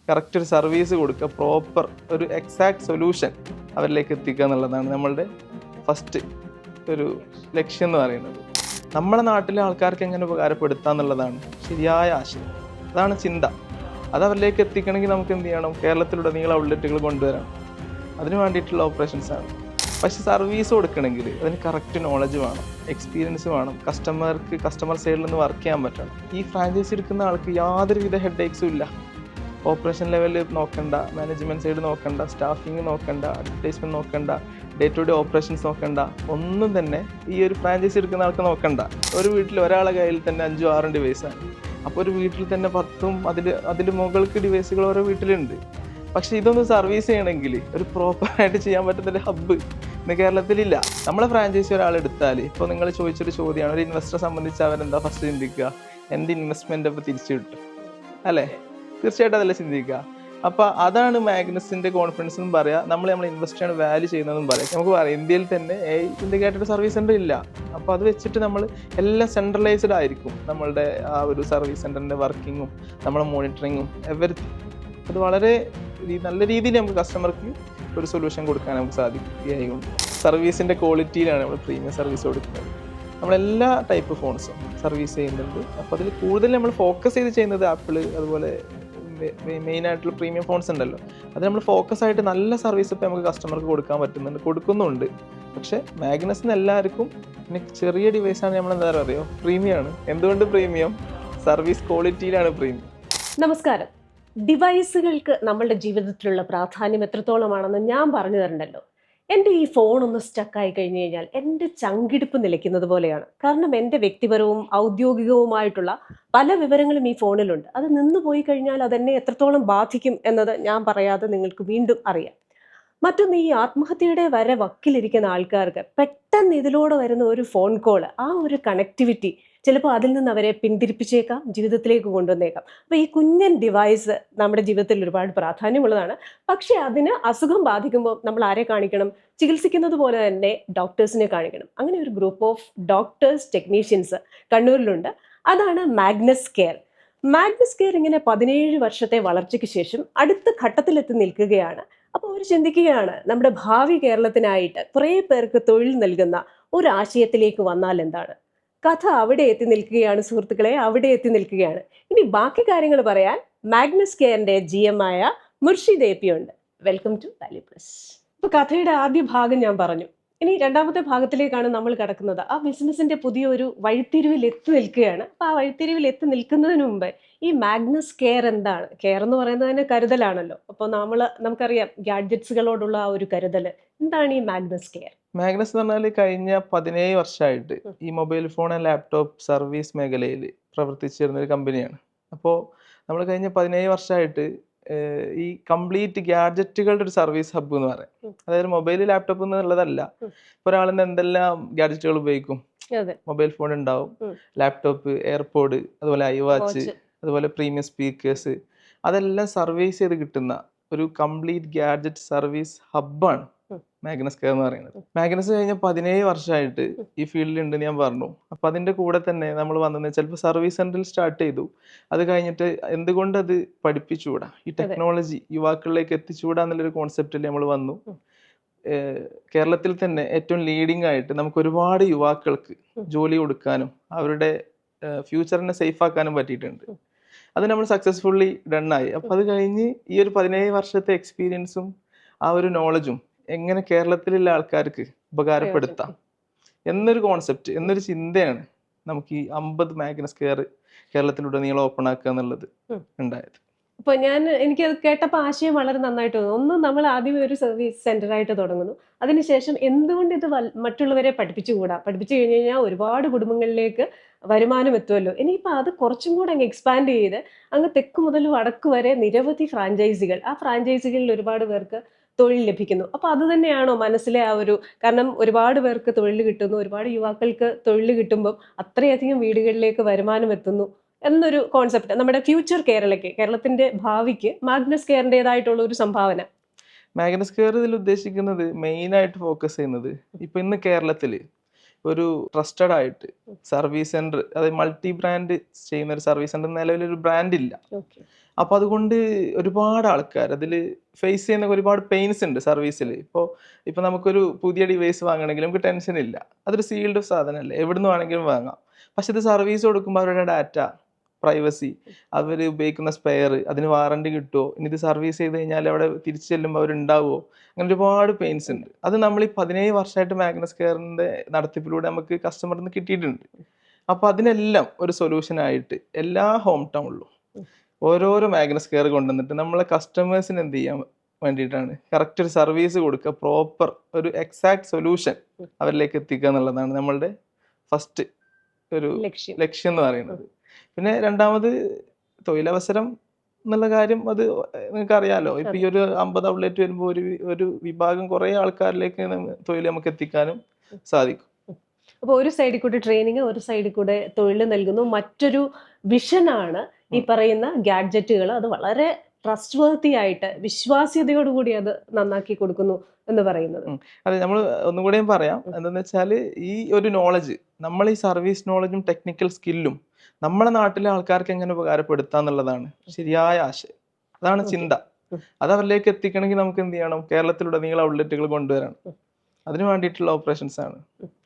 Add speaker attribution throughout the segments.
Speaker 1: Correct ഒരു service കൊടുക്കുക, proper ഒരു എക്സാക്ട് സൊല്യൂഷൻ അവരിലേക്ക് എത്തിക്കുക എന്നുള്ളതാണ് നമ്മളുടെ ഫസ്റ്റ് ഒരു ലക്ഷ്യം എന്ന് പറയുന്നത്. നമ്മുടെ നാട്ടിലെ ആൾക്കാർക്ക് എങ്ങനെ ഉപകാരപ്പെടുത്തുക എന്നുള്ളതാണ് ശരിയായ ആശയം. അതാണ് ചിന്ത. അത് അവരിലേക്ക് എത്തിക്കണമെങ്കിൽ നമുക്ക് എന്ത് ചെയ്യണം? കേരളത്തിലുടനീളം ഔട്ട്ലെറ്റുകൾ കൊണ്ടുവരണം. അതിന് വേണ്ടിയിട്ടുള്ള ഓപ്പറേഷൻസ് ആണ്. പക്ഷെ സർവീസ് കൊടുക്കണമെങ്കിൽ അതിന് കറക്റ്റ് നോളജ് വേണം, എക്സ്പീരിയൻസ് വേണം, കസ്റ്റമർ സൈഡിൽ നിന്ന് വർക്ക് ചെയ്യാൻ പറ്റണം. ഈ ഫ്രാഞ്ചൈസി എടുക്കുന്ന ആൾക്ക് യാതൊരുവിധ ഹെഡ് ഏക്സും ഇല്ല. ഓപ്പറേഷൻ ലെവലിൽ നോക്കണ്ട, മാനേജ്മെൻറ്റ് സൈഡ് നോക്കണ്ട, സ്റ്റാഫിങ് നോക്കണ്ട, അഡ്വർടൈസ്മെൻറ്റ് നോക്കണ്ട, ഡേ ടു ഡേ ഓപ്പറേഷൻസ് നോക്കണ്ട, ഒന്നും തന്നെ ഈ ഒരു ഫ്രാഞ്ചൈസി എടുക്കുന്ന ആൾക്ക് നോക്കണ്ട. ഒരു വീട്ടിൽ ഒരാളെ കയ്യിൽ തന്നെ 5-6 ഡിവൈസാണ്. അപ്പോൾ ഒരു വീട്ടിൽ തന്നെ 10ഉം അതിൽ മുകൾക്ക് ഡിവൈസുകൾ ഓരോ വീട്ടിലുണ്ട്. പക്ഷെ ഇതൊന്ന് സർവീസ് ചെയ്യണമെങ്കിൽ ഒരു പ്രോപ്പറായിട്ട് ചെയ്യാൻ പറ്റുന്നൊരു ഹബ്ബ് ഇന്ന് കേരളത്തിലില്ല. നമ്മളെ ഫ്രാഞ്ചൈസി ഒരാളെടുത്താൽ ഇപ്പോൾ നിങ്ങൾ ചോദിച്ചൊരു ചോദ്യമാണ്, ഒരു ഇൻവെസ്റ്ററെ സംബന്ധിച്ച് അവരെന്താ ഫസ്റ്റ് ചിന്തിക്കുക? എൻ്റെ ഇൻവെസ്റ്റ്മെൻറ്റ് അപ്പോൾ തിരിച്ചു കിട്ടും അല്ലേ? തീർച്ചയായിട്ടും അതല്ലേ ചിന്തിക്കുക. അപ്പോൾ അതാണ് മാഗ്നസിൻ്റെ കോൺഫിഡൻസ് എന്നും പറയാം. നമ്മൾ ഇൻവെസ്റ്റ് ആണ് വാല്യൂ ചെയ്യുന്നതെന്നും പറയാം. നമുക്ക് പറയാം ഇന്ത്യയിൽ തന്നെ ഇന്ത്യക്കായിട്ടൊരു സർവീസ് സെൻ്റർ ഇല്ല. അപ്പോൾ അത് വെച്ചിട്ട് നമ്മൾ എല്ലാം സെൻട്രലൈസ്ഡ് ആയിരിക്കും. നമ്മളുടെ ആ ഒരു സർവീസ് സെൻ്ററിൻ്റെ വർക്കിങ്ങും നമ്മളെ മോണിറ്ററിങ്ങും എവരിത്തിങ് അത് വളരെ നല്ല രീതിയിൽ നമുക്ക് കസ്റ്റമർക്ക് ഒരു സൊല്യൂഷൻ കൊടുക്കാൻ നമുക്ക് സാധിക്കുകയും സർവീസിൻ്റെ ക്വാളിറ്റിയിലാണ് നമ്മൾ പ്രീമിയം സർവീസ് കൊടുക്കുന്നത്. നമ്മളെല്ലാ ടൈപ്പ് ഫോൺസും സർവീസ് ചെയ്യുന്നുണ്ട്. അപ്പോൾ അതിൽ കൂടുതൽ നമ്മൾ ഫോക്കസ് ചെയ്ത് ചെയ്യുന്നത് ആപ്പിൾ, അതുപോലെ മെയിനായിട്ടുള്ള പ്രീമിയം ഫോൺസ് ഉണ്ടല്ലോ, അത് നമ്മൾ ഫോക്കസ് ആയിട്ട് നല്ല സർവീസ് ഇപ്പോൾ നമുക്ക് കസ്റ്റമർക്ക് കൊടുക്കുന്നുണ്ട്. പക്ഷേ മാഗ്നസിന് എല്ലാവർക്കും പിന്നെ ചെറിയ ഡിവൈസാണ് നമ്മൾ എന്താ പറയുക പ്രീമിയം ആണ്. എന്തുകൊണ്ട് പ്രീമിയം? Service ക്വാളിറ്റിയിലാണ് premium.
Speaker 2: നമസ്കാരം. ഡിവൈസുകൾക്ക് നമ്മളുടെ ജീവിതത്തിലുള്ള പ്രാധാന്യം എത്രത്തോളമാണെന്ന് ഞാൻ പറഞ്ഞു തരണ്ടല്ലോ. എൻ്റെ ഈ ഫോൺ ഒന്ന് സ്റ്റക്കായി കഴിഞ്ഞു കഴിഞ്ഞാൽ എൻ്റെ ചങ്കിടിപ്പ് നിലയ്ക്കുന്നത് പോലെയാണ്. കാരണം എൻ്റെ വ്യക്തിപരവും ഔദ്യോഗികവുമായിട്ടുള്ള പല വിവരങ്ങളും ഈ ഫോണിലുണ്ട്. അത് നിന്ന് പോയി കഴിഞ്ഞാൽ അതെന്നെ എത്രത്തോളം ബാധിക്കും എന്നത് ഞാൻ പറയാതെ നിങ്ങൾക്ക് വീണ്ടും അറിയാം. മറ്റൊന്ന്, ഈ ആത്മഹത്യയുടെ വരെ വക്കിലിരിക്കുന്ന ആൾക്കാർക്ക് പെട്ടെന്ന് ഇതിലൂടെ വരുന്ന ഒരു ഫോൺ കോള്, ആ ഒരു കണക്ടിവിറ്റി ചിലപ്പോൾ അതിൽ നിന്ന് അവരെ പിന്തിരിപ്പിച്ചേക്കാം, ജീവിതത്തിലേക്ക് കൊണ്ടുവന്നേക്കാം. അപ്പോൾ ഈ കുഞ്ഞൻ ഡിവൈസ് നമ്മുടെ ജീവിതത്തിൽ ഒരുപാട് പ്രാധാന്യമുള്ളതാണ്. പക്ഷേ അതിന് അസുഖം ബാധിക്കുമ്പോൾ നമ്മൾ ആരെ കാണിക്കണം? ചികിത്സിക്കുന്നത് പോലെ തന്നെ ഡോക്ടേഴ്സിനെ കാണിക്കണം. അങ്ങനെ ഒരു ഗ്രൂപ്പ് ഓഫ് ഡോക്ടേഴ്സ്, ടെക്നീഷ്യൻസ് കണ്ണൂരിലുണ്ട്. അതാണ് മാഗ്നസ് കെയർ. മാഗ്നസ് കെയർ ഇങ്ങനെ 17 വർഷത്തെ വളർച്ചയ്ക്ക് ശേഷം അടുത്ത ഘട്ടത്തിലെത്തി നിൽക്കുകയാണ്. അപ്പോൾ അവർ ചിന്തിക്കുകയാണ്, നമ്മുടെ ഭാവി കേരളത്തിനായിട്ട് കുറേ പേർക്ക് തൊഴിൽ നൽകുന്ന ഒരു ആശയത്തിലേക്ക് വന്നാൽ എന്താണ്? കഥ അവിടെ എത്തി നിൽക്കുകയാണ് സുഹൃത്തുക്കളെ, അവിടെ എത്തി നിൽക്കുകയാണ്. ഇനി ബാക്കി കാര്യങ്ങൾ പറയാൻ മാഗ്നസ് കെയറിന്റെ GM ആയ മുർഷിദ് AP ഉണ്ട്. Welcome to Value Plus. ഇപ്പൊ കഥയുടെ ആദ്യ ഭാഗം ഞാൻ പറഞ്ഞു. ഇനി രണ്ടാമത്തെ ഭാഗത്തിലേക്കാണ് നമ്മൾ കിടക്കുന്നത്. ആ ബിസിനസിന്റെ പുതിയൊരു വഴിത്തിരിവിൽ എത്തി നിൽക്കുകയാണ്. അപ്പൊ ആ വഴിത്തിരിവിൽ എത്തി നിൽക്കുന്നതിന് മുമ്പ് ഈ മാഗ്നസ് കെയർ എന്താണ്? കെയർ എന്ന് പറയുന്നത് തന്നെ കരുതലാണല്ലോ. അപ്പോൾ നമുക്കറിയാം ഗാഡ്ജറ്റ്സുകളോടുള്ള ആ ഒരു കരുതൽ. എന്താണ് ഈ മാഗ്നസ് കെയർ?
Speaker 1: മാഗ്നസ് എന്ന് പറഞ്ഞാൽ കഴിഞ്ഞ 17 വർഷമായിട്ട് ഈ mobile phone and laptop service മേഖലയിൽ പ്രവർത്തിച്ചിരുന്ന ഒരു കമ്പനിയാണ്. അപ്പോൾ നമ്മൾ കഴിഞ്ഞ 17 വർഷമായിട്ട് ഈ കംപ്ലീറ്റ് ഗാഡ്ജറ്റുകളുടെ ഒരു സർവീസ് ഹബ്ബ് എന്ന് പറയാം. അതായത് മൊബൈൽ ലാപ്ടോപ്പ് എന്നുള്ളതല്ല, ഇപ്പോൾ ഒരാളിന്ന് എന്തെല്ലാം ഗാഡ്ജറ്റുകൾ ഉപയോഗിക്കും. മൊബൈൽ ഫോൺ ഉണ്ടാവും, ലാപ്ടോപ്പ്, എയർപോഡ്, അതുപോലെ ഐവാച്ച്, അതുപോലെ പ്രീമിയം സ്പീക്കേഴ്സ്, അതെല്ലാം സർവീസ് ചെയ്ത് കിട്ടുന്ന ഒരു കംപ്ലീറ്റ് ഗാഡ്ജറ്റ് സർവീസ് ഹബ്ബാണ് മാഗ്നസ് കെയർ എന്ന് പറയുന്നത്. മാഗ്നസ് കഴിഞ്ഞ 17 വർഷമായിട്ട് ഈ ഫീൽഡിലുണ്ടെന്ന് ഞാൻ പറഞ്ഞു. അപ്പോൾ അതിൻ്റെ കൂടെ തന്നെ നമ്മൾ വന്നത് ചിലപ്പോൾ സർവീസ് സെന്ററിൽ സ്റ്റാർട്ട് ചെയ്തു. അത് കഴിഞ്ഞിട്ട് എന്തുകൊണ്ട് അത് പഠിപ്പിച്ചുകൂടാ, ഈ ടെക്നോളജി യുവാക്കളിലേക്ക് എത്തിച്ചുകൂടാ എന്നുള്ളൊരു കോൺസെപ്റ്റിൽ നമ്മൾ വന്നു. കേരളത്തിൽ തന്നെ ഏറ്റവും ലീഡിംഗ് ആയിട്ട് നമുക്ക് ഒരുപാട് യുവാക്കൾക്ക് ജോലി കൊടുക്കാനും അവരുടെ ഫ്യൂച്ചറിനെ സേഫ് ആക്കാനും പറ്റിയിട്ടുണ്ട്. അത് നമ്മൾ സക്സസ്ഫുള്ളി ഡണ്ണായി. അപ്പോൾ അത് കഴിഞ്ഞ് ഈ ഒരു 17 വർഷത്തെ എക്സ്പീരിയൻസും ആ ഒരു നോളജും എങ്ങനെ കേരളത്തിലുള്ള ആൾക്കാർക്ക് ഉപകാരപ്പെടുത്താം എന്നൊരു കോൺസെപ്റ്റ്, എന്നൊരു ചിന്തയാണ് നമുക്ക് ഈ 50 മാഗ്നസ് കെയർ കേരളത്തിലുടനീളം ഓപ്പൺ ആക്കുക എന്നുള്ളത് ഉണ്ടായത്.
Speaker 2: അപ്പോൾ എനിക്കത് കേട്ടപ്പോൾ ആശയം വളരെ നന്നായിട്ട് തോന്നുന്നു. ഒന്ന്, നമ്മൾ ആദ്യം ഒരു സർവീസ് സെന്ററായിട്ട് തുടങ്ങുന്നു. അതിനുശേഷം എന്തുകൊണ്ട് ഇത് മറ്റുള്ളവരെ പഠിപ്പിച്ചു കഴിഞ്ഞ് കഴിഞ്ഞാൽ ഒരുപാട് കുടുംബങ്ങളിലേക്ക് വരുമാനം എത്തുമല്ലോ. ഇനിയിപ്പോൾ അത് കുറച്ചും കൂടെ അങ്ങ് എക്സ്പാൻഡ് ചെയ്ത് അങ്ങ് തെക്ക് മുതൽ വടക്ക് വരെ നിരവധി ഫ്രാഞ്ചൈസികൾ, ആ ഫ്രാഞ്ചൈസികളിൽ ഒരുപാട് പേർക്ക് തൊഴിൽ ലഭിക്കുന്നു. അപ്പോൾ അത് തന്നെയാണോ മനസ്സിലെ ആ ഒരു, കാരണം ഒരുപാട് പേർക്ക് തൊഴിൽ കിട്ടുന്നു, ഒരുപാട് യുവാക്കൾക്ക് തൊഴിൽ കിട്ടുമ്പം അത്രയധികം വീടുകളിലേക്ക് വരുമാനം എത്തുന്നു എന്നൊരു കോൺസെപ്റ്റ് നമ്മുടെ ഫ്യൂച്ചർ കേരളത്തിന്റെ ഭാവിക്ക് മാഗ്നസ് കെയറിൻ്റെതായിട്ടുള്ള ഒരു സംഭാവന.
Speaker 1: മാഗ്നസ് കെയർ ഇതിൽ ഉദ്ദേശിക്കുന്നത് മെയിനായിട്ട് ഫോക്കസ് ചെയ്യുന്നത് ഇപ്പൊ ഇന്ന് കേരളത്തിൽ ഒരു ട്രസ്റ്റഡ് ആയിട്ട് സർവീസ് സെന്റർ, അതായത് മൾട്ടി ബ്രാൻഡ് ചെയ്യുന്ന ഒരു സർവീസ് സെന്റർ നിലവിലൊരു ബ്രാൻഡ് ഇല്ല. അപ്പോൾ അതുകൊണ്ട് ഒരുപാട് ആൾക്കാർ അതിൽ ഫേസ് ചെയ്യുന്ന ഒരുപാട് പെയിൻസ് ഉണ്ട് സർവീസിൽ. ഇപ്പോൾ നമുക്കൊരു പുതിയ ഡിവൈസ് വാങ്ങണമെങ്കിൽ നമുക്ക് ടെൻഷൻ ഇല്ല. അതൊരു സീൽഡ് സാധനമല്ലേ, എവിടുന്ന് വേണമെങ്കിലും വാങ്ങാം. പക്ഷെ ഇത് സർവീസ് കൊടുക്കുമ്പോൾ അവരുടെ ഡാറ്റ, പ്രൈവസി, അവർ ഉപയോഗിക്കുന്ന സ്പെയർ, അതിന് വാറണ്ടി കിട്ടുമോ, ഇനി ഇത് സർവീസ് ചെയ്ത് കഴിഞ്ഞാൽ അവിടെ തിരിച്ചു ചെല്ലുമ്പോൾ അവരുണ്ടാവുമോ, അങ്ങനെ ഒരുപാട് പെയിൻസ് ഉണ്ട്. അത് നമ്മൾ ഈ 17 വർഷമായിട്ട് മാഗ്നസ് കെയറിൻ്റെ നടത്തിപ്പിലൂടെ നമുക്ക് കസ്റ്റമറിൽ നിന്ന് കിട്ടിയിട്ടുണ്ട്. അപ്പോൾ അതിനെല്ലാം ഒരു സൊല്യൂഷനായിട്ട് എല്ലാ ഹോം ടൗണിലും ഓരോരോ മാഗ്നസ് കെയർ കൊണ്ടുവന്നിട്ട് നമ്മളെ കസ്റ്റമേഴ്സിന് എന്ത് ചെയ്യാൻ വേണ്ടിയിട്ടാണ് കറക്റ്റ് ഒരു സർവീസ് കൊടുക്കുക, പ്രോപ്പർ ഒരു എക്സാക്ട് സൊല്യൂഷൻ അവരിലേക്ക് എത്തിക്കുക എന്നുള്ളതാണ് നമ്മളുടെ ഫസ്റ്റ് ഒരു ലക്ഷ്യം എന്ന് പറയുന്നത്. പിന്നെ രണ്ടാമത് തൊഴിലവസരം എന്നുള്ള കാര്യം, അത് നിങ്ങൾക്ക് അറിയാലോ. ഇപ്പൊ ഈ ഒരു 50 ഔട്ട്ലെറ്റ് വരുമ്പോൾ ഒരു വിഭാഗം കുറെ ആൾക്കാരിലേക്ക് തൊഴിൽ നമുക്ക് എത്തിക്കാനും സാധിക്കും.
Speaker 2: അപ്പോൾ ഒരു സൈഡിൽ കൂടെ ട്രെയിനിങ്, ഒരു സൈഡിൽ കൂടെ തൊഴിൽ നൽകുന്നു. മറ്റൊരു വിഷനാണ് ഈ പറയുന്ന ഗാഡ്ജറ്റുകൾ. അത് വളരെ ട്രസ്റ്റ് വർത്തി ആയിട്ട് വിശ്വാസ്യതയോടുകൂടി അത് നന്നാക്കി കൊടുക്കുന്നു എന്ന് പറയുന്നത്.
Speaker 1: അതെ, നമ്മൾ ഒന്നും കൂടെയും പറയാം. എന്താണെന്ന് വെച്ചാൽ ഈ ഒരു നോളജ്, നമ്മൾ ഈ സർവീസ് നോളജും ടെക്നിക്കൽ സ്കില്ലും നമ്മളെ നാട്ടിലെ ആൾക്കാർക്ക് എങ്ങനെ ഉപകാരപ്പെടുത്താന്നുള്ളതാണ് ശരിയായ ആശയം. അതാണ് ചിന്ത. അത് അവരിലേക്ക് എത്തിക്കണമെങ്കിൽ നമുക്ക് എന്ത് ചെയ്യണം? കേരളത്തിലുടനീളം ഔട്ട്ലെറ്റുകൾ കൊണ്ടുവരണം. അതിനു വേണ്ടിയിട്ടുള്ള ഓപ്പറേഷൻസ് ആണ്.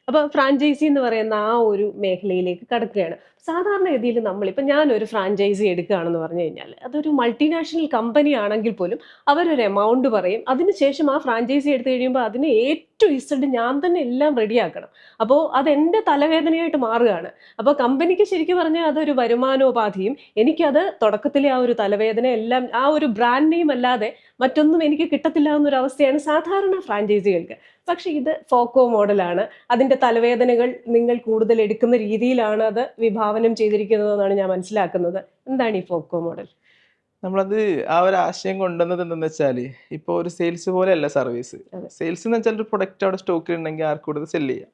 Speaker 2: അപ്പൊ ഫ്രാഞ്ചൈസി എന്ന് പറയുന്ന ആ ഒരു മേഖലയിലേക്ക് കടക്കുകയാണ്. സാധാരണഗതിയിൽ നമ്മളിപ്പോൾ ഞാനൊരു ഫ്രാഞ്ചൈസി എടുക്കുകയാണെന്ന് പറഞ്ഞു കഴിഞ്ഞാൽ അതൊരു മൾട്ടിനാഷണൽ കമ്പനി ആണെങ്കിൽ പോലും അവരൊരു എമൗണ്ട് പറയും. അതിനുശേഷം ആ ഫ്രാഞ്ചൈസി എടുത്തു കഴിയുമ്പോൾ അതിന് ഇസഡ് ഞാൻ തന്നെ എല്ലാം റെഡിയാക്കണം. അപ്പോൾ അതെൻ്റെ തലവേദനയായിട്ട് മാറുകയാണ്. അപ്പോൾ കമ്പനിക്ക് ശരിക്കും പറഞ്ഞാൽ അതൊരു വരുമാനോപാധിയും, എനിക്കത് തുടക്കത്തിലെ ആ ഒരു തലവേദന എല്ലാം ആ ഒരു ബ്രാൻഡ് നെയിം അല്ലാതെ മറ്റൊന്നും എനിക്ക് കിട്ടത്തില്ല എന്നൊരവസ്ഥയാണ് സാധാരണ ഫ്രാഞ്ചൈസികൾക്ക്. പക്ഷെ ഇത് ഫോക്കോ മോഡലാണ്. അതിൻ്റെ തലവേദനകൾ നിങ്ങൾ കൂടുതൽ എടുക്കുന്ന രീതിയിലാണ് അത് വിഭാവനം ചെയ്തിരിക്കുന്നതെന്നാണ് ഞാൻ മനസ്സിലാക്കുന്നത്. എന്താണ് ഈ ഫോക്കോ മോഡൽ?
Speaker 1: നമ്മളത് ആ ഒരു ആശയം കൊണ്ടുവന്നത് എന്തെന്ന് വെച്ചാൽ, ഇപ്പോൾ ഒരു സെയിൽസ് പോലെയല്ല സർവീസ്. സെയിൽസ് എന്ന് വെച്ചാൽ ഒരു പ്രൊഡക്റ്റ് അവിടെ സ്റ്റോക്കിൽ ഉണ്ടെങ്കിൽ ആർക്കും കൂടുതൽ സെല്ല് ചെയ്യാം.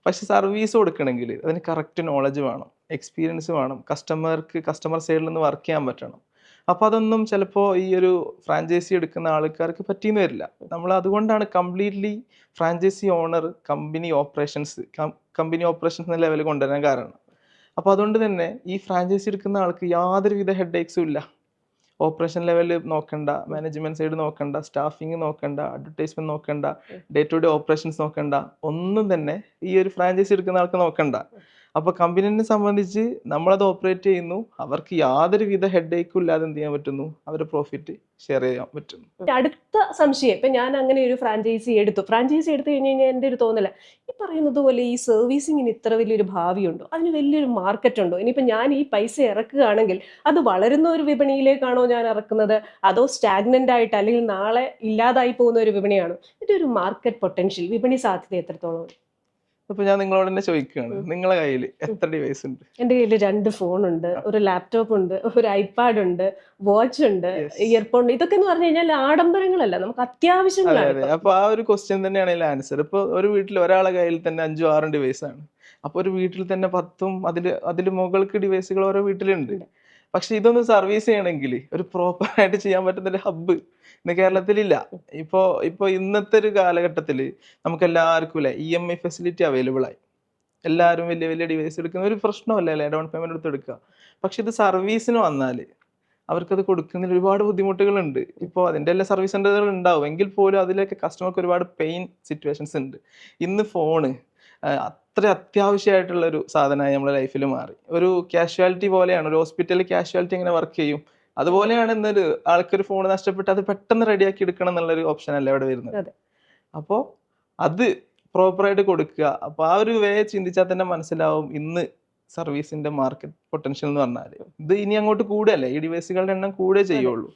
Speaker 1: പക്ഷെ സർവീസ് കൊടുക്കണമെങ്കിൽ അതിന് കറക്റ്റ് നോളജ് വേണം, എക്സ്പീരിയൻസ് വേണം, കസ്റ്റമർ സൈഡിൽ നിന്ന് വർക്ക് ചെയ്യാൻ പറ്റണം. അപ്പോൾ അതൊന്നും ചിലപ്പോൾ ഈ ഒരു ഫ്രാഞ്ചൈസി എടുക്കുന്ന ആൾക്കാർക്ക് പറ്റിയെന്ന് വരില്ല. നമ്മൾ അതുകൊണ്ടാണ് completely franchise owner company operations എന്ന ലെവലിൽ കൊണ്ടുവരാൻ കാരണം. അപ്പോൾ അതുകൊണ്ട് തന്നെ ഈ ഫ്രാഞ്ചൈസി എടുക്കുന്ന ആൾക്ക് യാതൊരുവിധ ഹെഡ് ഏക്സും ഇല്ല. ഓപ്പറേഷൻ ലെവലിൽ നോക്കണ്ട, മാനേജ്മെന്റ് സൈഡ് നോക്കണ്ട, സ്റ്റാഫിങ് നോക്കണ്ട, അഡ്വർടൈസ്മെന്റ് നോക്കണ്ട, ഡേ ടു ഡേ ഓപ്പറേഷൻസ് നോക്കണ്ട, ഒന്നും തന്നെ ഈ ഒരു ഫ്രാഞ്ചൈസി എടുക്കുന്ന ആൾക്ക് നോക്കണ്ട. അപ്പോൾ കമ്പനിനെ സംബന്ധിച്ച് നമ്മളത് ഓപ്പറേറ്റ് ചെയ്യുന്നു, അവർക്ക് യാതൊരുവിധ ഹെഡ് ഏക്കും ഇല്ലാതെ എന്ത് ചെയ്യാൻ പറ്റുന്നു, അവരുടെ പ്രോഫിറ്റ് ഷെയർ ചെയ്യാൻ പറ്റുന്നു.
Speaker 2: അടുത്ത സംശയം, ഇപ്പം ഞാൻ അങ്ങനെ ഒരു ഫ്രാഞ്ചൈസി എടുത്തു കഴിഞ്ഞ് കഴിഞ്ഞാൽ എൻ്റെ ഒരു തോന്നല, ഈ പറയുന്നത് പോലെ ഈ സർവീസിങ്ങിന് ഇത്ര വലിയൊരു ഭാവിയുണ്ടോ, അതിന് വലിയൊരു മാർക്കറ്റ് ഉണ്ടോ? ഇനിയിപ്പോൾ ഞാൻ ഈ പൈസ ഇറക്കുകയാണെങ്കിൽ അത് വളരുന്ന ഒരു വിപണിയിലേക്കാണോ ഞാൻ ഇറക്കുന്നത്, അതോ സ്റ്റാഗ്നന്റ് ആയിട്ട് അല്ലെങ്കിൽ നാളെ ഇല്ലാതായി പോകുന്ന ഒരു വിപണിയാണോ? ഇതിൻ്റെ ഒരു മാർക്കറ്റ് പൊട്ടൻഷ്യൽ, വിപണി സാധ്യത എത്രത്തോളം?
Speaker 1: അപ്പൊ ഞാൻ നിങ്ങളോട് തന്നെ ചോദിക്കുകയാണ്, നിങ്ങളെ കയ്യിൽ എത്ര ഡിവൈസ് ഉണ്ട്?
Speaker 2: എന്റെ കയ്യിൽ 2 ഫോണുണ്ട്, ഒരു ലാപ്ടോപ്പ് ഉണ്ട്, ഒരു ഐപാഡ് ഉണ്ട്, വാച്ച് ഉണ്ട്, ഇയർഫോൺ. ഇതൊക്കെ എന്ന് പറഞ്ഞു കഴിഞ്ഞാൽ ആഡംബരങ്ങളല്ല, നമുക്ക് അത്യാവശ്യങ്ങളാണ്.
Speaker 1: അപ്പൊ ആ ഒരു ക്വസ്റ്റ്യൻ തന്നെയാണ് ഇതിൽ ആൻസർ. ഇപ്പൊ ഒരു വീട്ടിൽ ഒരാളെ കയ്യിൽ തന്നെ 5-6 ഡിവൈസ് ആണ്. അപ്പൊ ഒരു വീട്ടിൽ തന്നെ 10ഉം അതിൽ മുകൾക്ക് ഡിവൈസുകൾ ഓരോ വീട്ടിലുണ്ട്. പക്ഷെ ഇതൊന്ന് സർവീസ് ചെയ്യണമെങ്കിൽ ഒരു പ്രോപ്പർ ആയിട്ട് ചെയ്യാൻ പറ്റുന്ന ഒരു ഹബ്ബ് ഇന്ന് കേരളത്തിലില്ല. ഇപ്പൊ ഇന്നത്തെ ഒരു കാലഘട്ടത്തിൽ നമുക്ക് എല്ലാവർക്കും അല്ലേ EMI ഫെസിലിറ്റി അവൈലബിൾ ആയി. എല്ലാവരും വലിയ വലിയ ഡിവൈസ് എടുക്കുന്ന ഒരു പ്രശ്നമല്ല അല്ലേ, ഡൗൺ പേയ്മെന്റ് എടുത്ത് എടുക്കുക. പക്ഷെ ഇത് സർവീസിന് വന്നാൽ അവർക്കത് കൊടുക്കുന്നതിൽ ഒരുപാട് ബുദ്ധിമുട്ടുകളുണ്ട്. ഇപ്പോൾ അതിൻ്റെ എല്ലാ സർവീസ് സെൻ്ററുകൾ ഉണ്ടാവും, എങ്കിൽ പോലും അതിലൊക്കെ കസ്റ്റമർക്ക് ഒരുപാട് പെയിൻ സിറ്റുവേഷൻസ് ഉണ്ട്. ഇന്ന് ഫോണ് അത്ര അത്യാവശ്യമായിട്ടുള്ള ഒരു സാധനമായി നമ്മുടെ ലൈഫിൽ മാറി. ഒരു കാഷ്വാലിറ്റി പോലെയാണ്. ഒരു ഹോസ്പിറ്റലിൽ കാഷ്വാലിറ്റി എങ്ങനെ വർക്ക് ചെയ്യും, അതുപോലെയാണ് ഇന്നൊരു ആൾക്കൊരു ഫോൺ നഷ്ടപ്പെട്ട് അത് പെട്ടെന്ന് റെഡിയാക്കി എടുക്കണം എന്നുള്ളൊരു ഓപ്ഷൻ അല്ലേ അവിടെ വരുന്നത്. അപ്പോൾ അത് പ്രോപ്പറായിട്ട് കൊടുക്കുക. അപ്പോൾ ആ ഒരു വേ ചിന്തിച്ചാൽ തന്നെ മനസ്സിലാവും ഇന്ന് സർവീസിന്റെ മാർക്കറ്റ് പൊട്ടൻഷ്യൽ എന്ന് പറഞ്ഞാൽ ഇത് ഇനി അങ്ങോട്ട് കൂടുകയല്ലേ, ഈ ഡിവൈസുകളുടെ എണ്ണം കൂടെ ചെയ്യുള്ളൂ.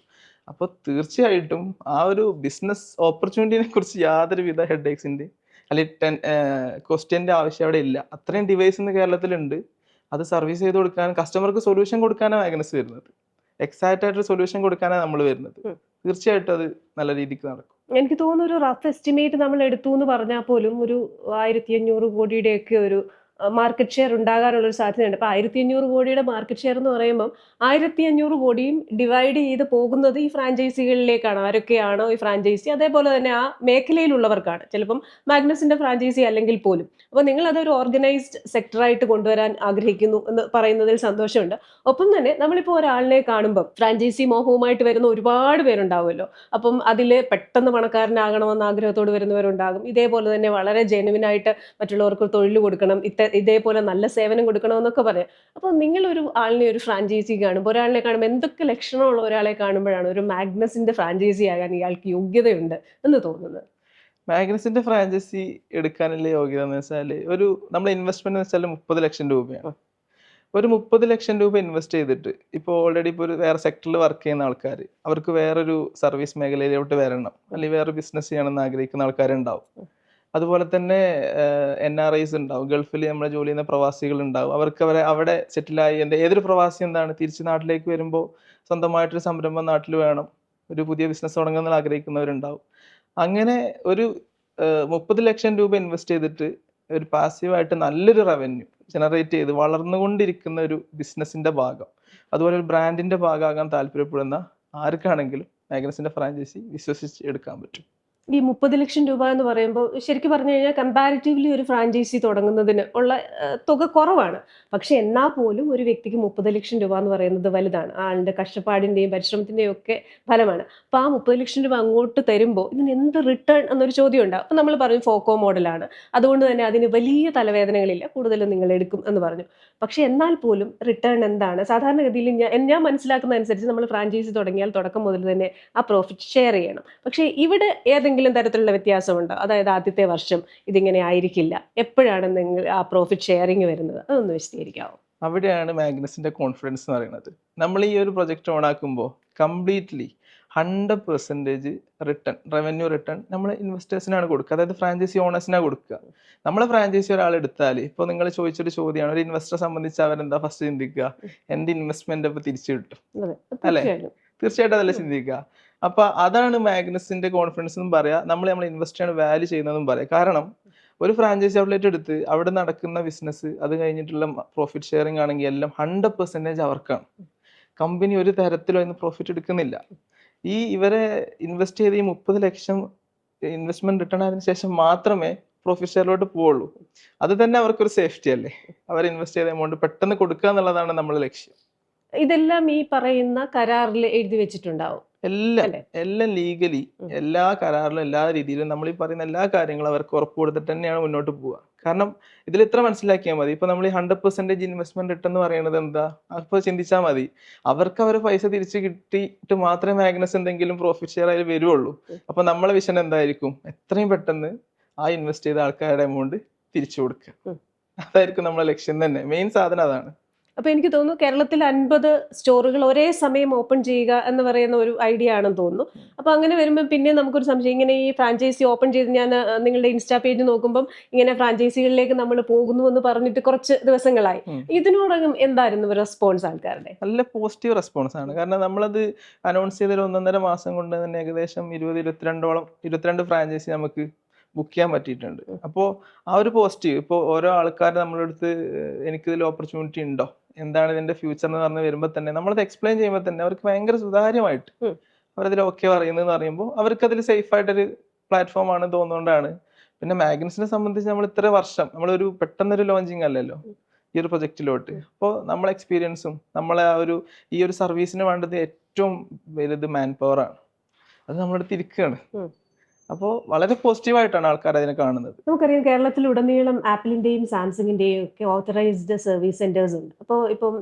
Speaker 1: അപ്പോൾ തീർച്ചയായിട്ടും ആ ഒരു ബിസിനസ് ഓപ്പർച്യൂണിറ്റിനെ കുറിച്ച് യാതൊരുവിധ ഹെഡ് ഏക്സിന്റെ അല്ലെങ്കിൽ ക്വസ്റ്റ്യൻ്റെ ആവശ്യം അവിടെ ഇല്ല. അത്രയും ഡിവൈസ് ഇന്ന് കേരളത്തിലുണ്ട്. അത് സർവീസ് ചെയ്ത് കൊടുക്കാൻ, കസ്റ്റമർക്ക് സൊല്യൂഷൻ കൊടുക്കാനാണ് മാഗ്നസ് വരുന്നത്. എക്സാക്റ്റ് ആയിട്ടൊരു സൊല്യൂഷൻ കൊടുക്കാനാണ് നമ്മൾ വരുന്നത്. തീർച്ചയായിട്ടും അത് നല്ല രീതിക്ക് നടക്കും.
Speaker 2: എനിക്ക് തോന്നുന്നു ഒരു റഫ് എസ്റ്റിമേറ്റ് നമ്മൾ എടുത്തു എന്ന് പറഞ്ഞാൽ പോലും ഒരു 1500 കോടിയുടെ ഒക്കെ ഒരു മാർക്കറ്റ് ഷെയർ ഉണ്ടാകാനുള്ള ഒരു സാധ്യതയുണ്ട്. ഇപ്പൊ 1500 കോടിയുടെ മാർക്കറ്റ് ഷെയർ എന്ന് പറയുമ്പോൾ 1500 കോടിയും ഡിവൈഡ് ചെയ്ത് പോകുന്നത് ഈ ഫ്രാഞ്ചൈസികളിലേക്കാണ്. ആരൊക്കെയാണോ ഈ ഫ്രാഞ്ചൈസി, അതേപോലെ തന്നെ ആ മേഖലയിലുള്ളവർക്കാണ്. ചിലപ്പം മാഗ്നസിന്റെ ഫ്രാഞ്ചൈസി അല്ലെങ്കിൽ പോലും. അപ്പൊ നിങ്ങൾ അതൊരു ഓർഗനൈസ്ഡ് സെക്ടറായിട്ട് കൊണ്ടുവരാൻ ആഗ്രഹിക്കുന്നു എന്ന് പറയുന്നതിൽ സന്തോഷമുണ്ട്. ഒപ്പം തന്നെ നമ്മളിപ്പോൾ ഒരാളിനെ കാണുമ്പോൾ ഫ്രാഞ്ചൈസി മോഹവുമായിട്ട് വരുന്ന ഒരുപാട് പേരുണ്ടാവുമല്ലോ. അപ്പം അതിൽ പെട്ടെന്ന് പണക്കാരനാകണമെന്ന ആഗ്രഹത്തോട് വരുന്നവരുണ്ടാകും. ഇതേപോലെ തന്നെ വളരെ ജെനുവിനായിട്ട് മറ്റുള്ളവർക്ക് തൊഴിൽ കൊടുക്കണം, ഇതേപോലെ നല്ല സേവനം കൊടുക്കണം എന്നൊക്കെ പറയാം. അപ്പോൾ നിങ്ങളൊരു ആളിനെ ഒരു ഫ്രാഞ്ചൈസി കാണുമ്പോൾ, ഒരാളിനെ കാണുമ്പോൾ എന്തൊക്കെ ലക്ഷണമുള്ള ഒരാളെ കാണുമ്പോഴാണ് ഒരു മാഗ്നസിന്റെ ഫ്രാഞ്ചൈസി ആകാൻ ഇയാൾക്ക് യോഗ്യതയുണ്ട് എന്ന് തോന്നുന്നത്?
Speaker 1: മാഗ്നസിന്റെ ഫ്രാഞ്ചൈസി എടുക്കാനുള്ള യോഗ്യത എന്ന് വെച്ചാൽ നമ്മുടെ ഇൻവെസ്റ്റ്മെന്റ് എന്ന് വെച്ചാൽ 30 ലക്ഷം രൂപയാണ്. ഒരു 30 ലക്ഷം രൂപ ഇൻവെസ്റ്റ് ചെയ്തിട്ട് ഇപ്പോൾ ഓൾറെഡി ഇപ്പോൾ ഒരു വേറെ സെക്ടറിൽ വർക്ക് ചെയ്യുന്ന ആൾക്കാർ, അവർക്ക് വേറൊരു സർവീസ് മേഖലയിലോട്ട് വരണം, അല്ലെങ്കിൽ വേറെ ബിസിനസ് ചെയ്യണമെന്ന് ആഗ്രഹിക്കുന്ന ആൾക്കാരുണ്ടാവും. അതുപോലെ തന്നെ NRIs ഉണ്ടാവും, ഗൾഫിൽ നമ്മളെ ജോലി ചെയ്യുന്ന പ്രവാസികൾ ഉണ്ടാവും. അവർക്ക് അവിടെ സെറ്റിലായി ഏതൊരു പ്രവാസി തിരിച്ച് നാട്ടിലേക്ക് വരുമ്പോൾ സ്വന്തമായിട്ടൊരു സംരംഭം നാട്ടിൽ വേണം, ഒരു പുതിയ ബിസിനസ് തുടങ്ങുന്ന ആഗ്രഹിക്കുന്നവരുണ്ടാവും. അങ്ങനെ ഒരു 30 ലക്ഷം രൂപ ഇൻവെസ്റ്റ് ചെയ്തിട്ട് ഒരു പാസീവായിട്ട് നല്ലൊരു റവന്യൂ ജനറേറ്റ് ചെയ്ത് വളർന്നുകൊണ്ടിരിക്കുന്ന ഒരു ബിസിനസിന്റെ ഭാഗം, അതുപോലെ ഒരു ബ്രാൻഡിന്റെ ഭാഗമാകാൻ താല്പര്യപ്പെടുന്ന ആർക്കാണെങ്കിലും മാഗ്നസിന്റെ ഫ്രാഞ്ചൈസി വിശ്വസിച്ച് എടുക്കാൻ പറ്റും.
Speaker 2: ഈ 30 ലക്ഷം രൂപ എന്ന് പറയുമ്പോൾ ശരിക്കും പറഞ്ഞു കഴിഞ്ഞാൽ കമ്പാരിറ്റീവ്ലി ഒരു ഫ്രാഞ്ചൈസി തുടങ്ങുന്നതിന് ഉള്ള തുക കുറവാണ്. പക്ഷെ എന്നാൽ പോലും ഒരു വ്യക്തിക്ക് 30 ലക്ഷം രൂപ എന്ന് പറയുന്നത് വലുതാണ്. ആളുടെ കഷ്ടപ്പാടിന്റെയും പരിശ്രമത്തിന്റെയും ഒക്കെ ഫലമാണ്. അപ്പൊ ആ 30 ലക്ഷം രൂപ അങ്ങോട്ട് തരുമ്പോൾ ഇതിന് എന്ത് റിട്ടേൺ എന്നൊരു ചോദ്യം ഉണ്ടാവും. അപ്പൊ നമ്മൾ പറയും ഫോക്കോ മോഡലാണ്, അതുകൊണ്ട് തന്നെ അതിന് വലിയ തലവേദനകളില്ല, കൂടുതലും നിങ്ങൾ എടുക്കും എന്ന് പറഞ്ഞു. പക്ഷെ എന്നാൽ പോലും റിട്ടേൺ എന്താണ്? സാധാരണഗതിയിൽ ഞാൻ മനസ്സിലാക്കുന്ന അനുസരിച്ച് നമ്മൾ ഫ്രാഞ്ചൈസി തുടങ്ങിയാൽ തുടക്കം മുതൽ തന്നെ ആ പ്രോഫിറ്റ് ഷെയർ ചെയ്യണം. പക്ഷെ ഇവിടെ ഏതെങ്കിലും തരത്തിലുള്ള വ്യത്യാസമുണ്ടോ? അതായത് ആദ്യത്തെ വർഷം ഇതിങ്ങനെ ആയിരിക്കില്ല, എപ്പോഴാണ് നിങ്ങൾ ആ പ്രോഫിറ്റ് ഷെയറിങ് വരുന്നത്? അതൊന്ന് വിശദീകരിക്കാവോ?
Speaker 1: അവിടെയാണ് മാഗ്നസിന്റെ കോൺഫിഡൻസ് എന്ന് പറയുന്നത്. നമ്മൾ ഈ ഒരു പ്രൊജക്ട് ഓൺ ആക്കുമ്പോൾ കംപ്ലീറ്റ്ലി 100% റവന്യൂ റിട്ടേൺ നമ്മൾ ഇൻവെസ്റ്റേഴ്സിനാണ് കൊടുക്കുക, അതായത് ഫ്രാഞ്ചൈസി ഓണേഴ്സിനാണ് കൊടുക്കുക. നമ്മളെ ഫ്രാഞ്ചൈസി ഒരാൾ എടുത്താൽ, ഇപ്പോൾ നിങ്ങൾ ചോദിച്ചൊരു ചോദ്യമാണ്, ഒരു ഇൻവെസ്റ്ററെ സംബന്ധിച്ച് അവരെന്താ ഫസ്റ്റ് ചിന്തിക്കുക? എന്റെ ഇൻവെസ്റ്റ്മെന്റ് ഇപ്പൊ തിരിച്ചു കിട്ടും അല്ലെ? തീർച്ചയായിട്ടും അതല്ലേ ചിന്തിക്കുക. അപ്പൊ അതാണ് മാഗ്നസിന്റെ കോൺഫിഡൻസ് എന്നും പറയാം, നമ്മൾ ഇൻവെസ്റ്റ് ആണ് വാല്യൂ ചെയ്യുന്നതെന്നും പറയാം. കാരണം ഒരു ഫ്രാഞ്ചൈസി ഔട്ട്ലെറ്റ് എടുത്ത് അവിടെ നടക്കുന്ന ബിസിനസ്, അത് കഴിഞ്ഞിട്ടുള്ള പ്രോഫിറ്റ് ഷെയറിംഗ് ആണെങ്കിൽ എല്ലാം 100% അവർക്കാണ്. കമ്പനി ഒരു തരത്തിലും അതിന് പ്രോഫിറ്റ് എടുക്കുന്നില്ല. ഇവരെ ഇൻവെസ്റ്റ് ചെയ്ത് 30 ലക്ഷം ഇൻവെസ്റ്റ്മെന്റ് റിട്ടേൺ ആയതിനു ശേഷം മാത്രമേ പ്രോഫിറ്റ് ഷെയറിലോട്ട് പോവുള്ളൂ. അത് തന്നെ അവർക്കൊരു സേഫ്റ്റി അല്ലേ? അവർ ഇൻവെസ്റ്റ് ചെയ്ത എമൗണ്ട് പെട്ടെന്ന് കൊടുക്കുക എന്നുള്ളതാണ് നമ്മുടെ ലക്ഷ്യം.
Speaker 2: ഇതെല്ലാം ഈ പറയുന്ന കരാറിൽ എഴുതി വെച്ചിട്ടുണ്ടാവും
Speaker 1: എല്ലാം ലീഗലി, എല്ലാ കരാറിലും എല്ലാ രീതിയിലും നമ്മൾ ഈ പറയുന്ന എല്ലാ കാര്യങ്ങളും അവർക്ക് ഉറപ്പ് കൊടുത്തിട്ട് തന്നെയാണ് മുന്നോട്ട് പോവുക. കാരണം ഇതിൽ ഇത്ര മനസ്സിലാക്കിയാൽ മതി, ഇപ്പൊ നമ്മൾ ഈ 100% ഇൻവെസ്റ്റ്മെന്റ് റിട്ടേൺ പറയുന്നത് എന്താ? അപ്പൊ ചിന്തിച്ചാൽ മതി, അവർക്ക് അവരെ പൈസ തിരിച്ചു കിട്ടിയിട്ട് മാത്രമേ മാഗ്നസ് എന്തെങ്കിലും പ്രോഫിറ്റ് ഷെയർ ആയി വരുവുള്ളൂ. അപ്പൊ നമ്മളെ വിഷൻ എന്തായിരിക്കും? എത്രയും പെട്ടെന്ന് ആ ഇൻവെസ്റ്റ് ചെയ്ത ആൾക്കാരുടെ എമൗണ്ട് തിരിച്ചു കൊടുക്കുക. അതായിരിക്കും നമ്മളെ ലക്ഷ്യം തന്നെ, മെയിൻ സാധനം അതാണ്.
Speaker 2: അപ്പൊ എനിക്ക് തോന്നുന്നു കേരളത്തിൽ 50 സ്റ്റോറുകൾ ഒരേ സമയം ഓപ്പൺ ചെയ്യുക എന്ന് പറയുന്ന ഒരു ഐഡിയ ആണെന്ന് തോന്നുന്നു. അപ്പൊ അങ്ങനെ വരുമ്പോൾ പിന്നെ നമുക്കൊരു സംശയം, ഇങ്ങനെ ഈ ഫ്രാഞ്ചൈസി ഓപ്പൺ ചെയ്ത് ഞാൻ നിങ്ങളുടെ ഇൻസ്റ്റാ പേജ് നോക്കുമ്പോൾ ഇങ്ങനെ ഫ്രാഞ്ചൈസികളിലേക്ക് നമ്മൾ പോകുന്നു എന്ന് പറഞ്ഞിട്ട് കുറച്ച് ദിവസങ്ങളായി. ഇതിനോടകം എന്തായിരുന്നു റെസ്പോൺസ് ആൾക്കാരുടെ? നല്ല
Speaker 1: പോസിറ്റീവ് റെസ്പോൺസ് ആണ്. കാരണം നമ്മളത് അനൗൺസ് ചെയ്തൊരു 1.5 മാസം കൊണ്ട് തന്നെ ഏകദേശം 22 ഫ്രാഞ്ചൈസി നമുക്ക് ബുക്ക് ചെയ്യാൻ പറ്റിയിട്ടുണ്ട്. അപ്പോൾ ആ ഒരു പോസിറ്റീവ്, ഇപ്പോൾ ഓരോ ആൾക്കാർ നമ്മുടെ അടുത്ത് എനിക്കിതിൽ ഓപ്പർച്യൂണിറ്റി ഉണ്ടോ, എന്താണ് ഇതിന്റെ ഫ്യൂച്ചർ എന്ന് പറഞ്ഞ് വരുമ്പോൾ തന്നെ നമ്മളത് എക്സ്പ്ലെയിൻ ചെയ്യുമ്പോൾ തന്നെ അവർക്ക് ഭയങ്കര സുതാര്യമായിട്ട് അവരതിൽ ഓക്കെ പറയുന്നതെന്ന് പറയുമ്പോൾ അവർക്ക് അതിൽ സേഫ് ആയിട്ടൊരു പ്ലാറ്റ്ഫോം ആണ് തോന്നുകൊണ്ടാണ്. പിന്നെ മാഗ്നസിനെ സംബന്ധിച്ച് നമ്മൾ ഇത്ര വർഷം നമ്മളൊരു പെട്ടെന്നൊരു ലോഞ്ചിങ് അല്ലല്ലോ ഈ ഒരു പ്രൊജക്റ്റിലോട്ട്. അപ്പോൾ നമ്മളെ എക്സ്പീരിയൻസും നമ്മളെ ഈ ഒരു സർവീസിന് വേണ്ടത് ഏറ്റവും വലുത് മാൻ പവർ ആണ്. അത് നമ്മുടെ അടുത്ത് ഇരിക്കുകയാണ്. അപ്പോൾ വളരെ പോസിറ്റീവായിട്ടാണ് ആൾക്കാർ അതിനെ കാണുന്നത്.
Speaker 2: നമുക്കറിയാം കേരളത്തിൽ ഉടനീളം ആപ്പിളിന്റെയും സാംസങ്ങിന്റെയും ഒക്കെ ഓത്തറൈസ്ഡ് സർവീസ് സെന്റേഴ്സ് ഉണ്ട്. അപ്പോൾ ഇപ്പം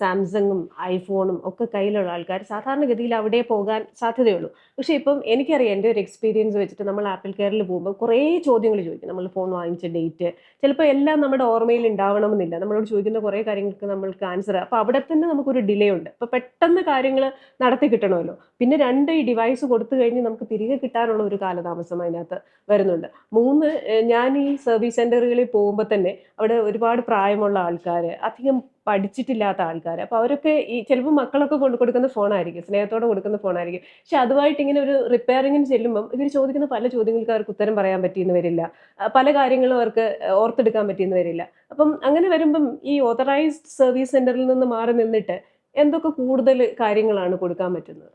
Speaker 2: സാംസങ്ങും ഐഫോണും ഒക്കെ കയ്യിലുള്ള ആൾക്കാർ സാധാരണഗതിയിൽ അവിടെ പോകാൻ സാധ്യതയുള്ളൂ. പക്ഷെ ഇപ്പം എനിക്കറിയാം, എൻ്റെ ഒരു എക്സ്പീരിയൻസ് വെച്ചിട്ട് നമ്മൾ ആപ്പിൾ കെയറിൽ പോകുമ്പോൾ കുറേ ചോദ്യങ്ങൾ ചോദിക്കും. നമ്മൾ ഫോൺ വാങ്ങിച്ച ഡേറ്റ് ചിലപ്പോൾ എല്ലാം നമ്മുടെ ഓർമ്മയിൽ ഉണ്ടാവണമെന്നില്ല. നമ്മളോട് ചോദിക്കുന്ന കുറേ കാര്യങ്ങൾക്ക് നമ്മൾക്ക് ആൻസർ, അപ്പോൾ അവിടെ തന്നെ നമുക്കൊരു ഡിലേ ഉണ്ട്. അപ്പോൾ പെട്ടെന്ന് കാര്യങ്ങൾ നടത്തി കിട്ടണമല്ലോ. പിന്നെ 2 ഈ ഡിവൈസ് കൊടുത്തു കഴിഞ്ഞ് നമുക്ക് തിരികെ കിട്ടാനുള്ള ഒരു കാലതാമസം അതിനകത്ത് വരുന്നുണ്ട്. 3, ഞാൻ ഈ സർവീസ് സെന്ററുകളിൽ പോകുമ്പോൾ തന്നെ അവിടെ ഒരുപാട് പ്രായമുള്ള ആൾക്കാർ, അധികം പഠിച്ചിട്ടില്ലാത്ത ആൾക്കാർ. അപ്പൊ അവരൊക്കെ ഈ ചിലപ്പോൾ മക്കളൊക്കെ കൊണ്ട് കൊടുക്കുന്ന ഫോണായിരിക്കും, സ്നേഹത്തോടെ കൊടുക്കുന്ന ഫോണായിരിക്കും. പക്ഷെ അതുമായിട്ട് ഇങ്ങനെ ഒരു റിപ്പയറിങ്ങിന് ചെല്ലുമ്പം ഇവർ ചോദിക്കുന്ന പല ചോദ്യങ്ങൾക്ക് അവർക്ക് ഉത്തരം പറയാൻ പറ്റിയെന്ന് വരില്ല. പല കാര്യങ്ങളും അവർക്ക് ഓർത്തെടുക്കാൻ പറ്റിയെന്ന് വരില്ല. അപ്പം അങ്ങനെ വരുമ്പം ഈ ഓതറൈസ്ഡ് സർവീസ് സെന്ററിൽ നിന്ന് മാറി നിന്നിട്ട് എന്തൊക്കെ കൂടുതൽ കാര്യങ്ങളാണ് കൊടുക്കാൻ പറ്റുന്നത്?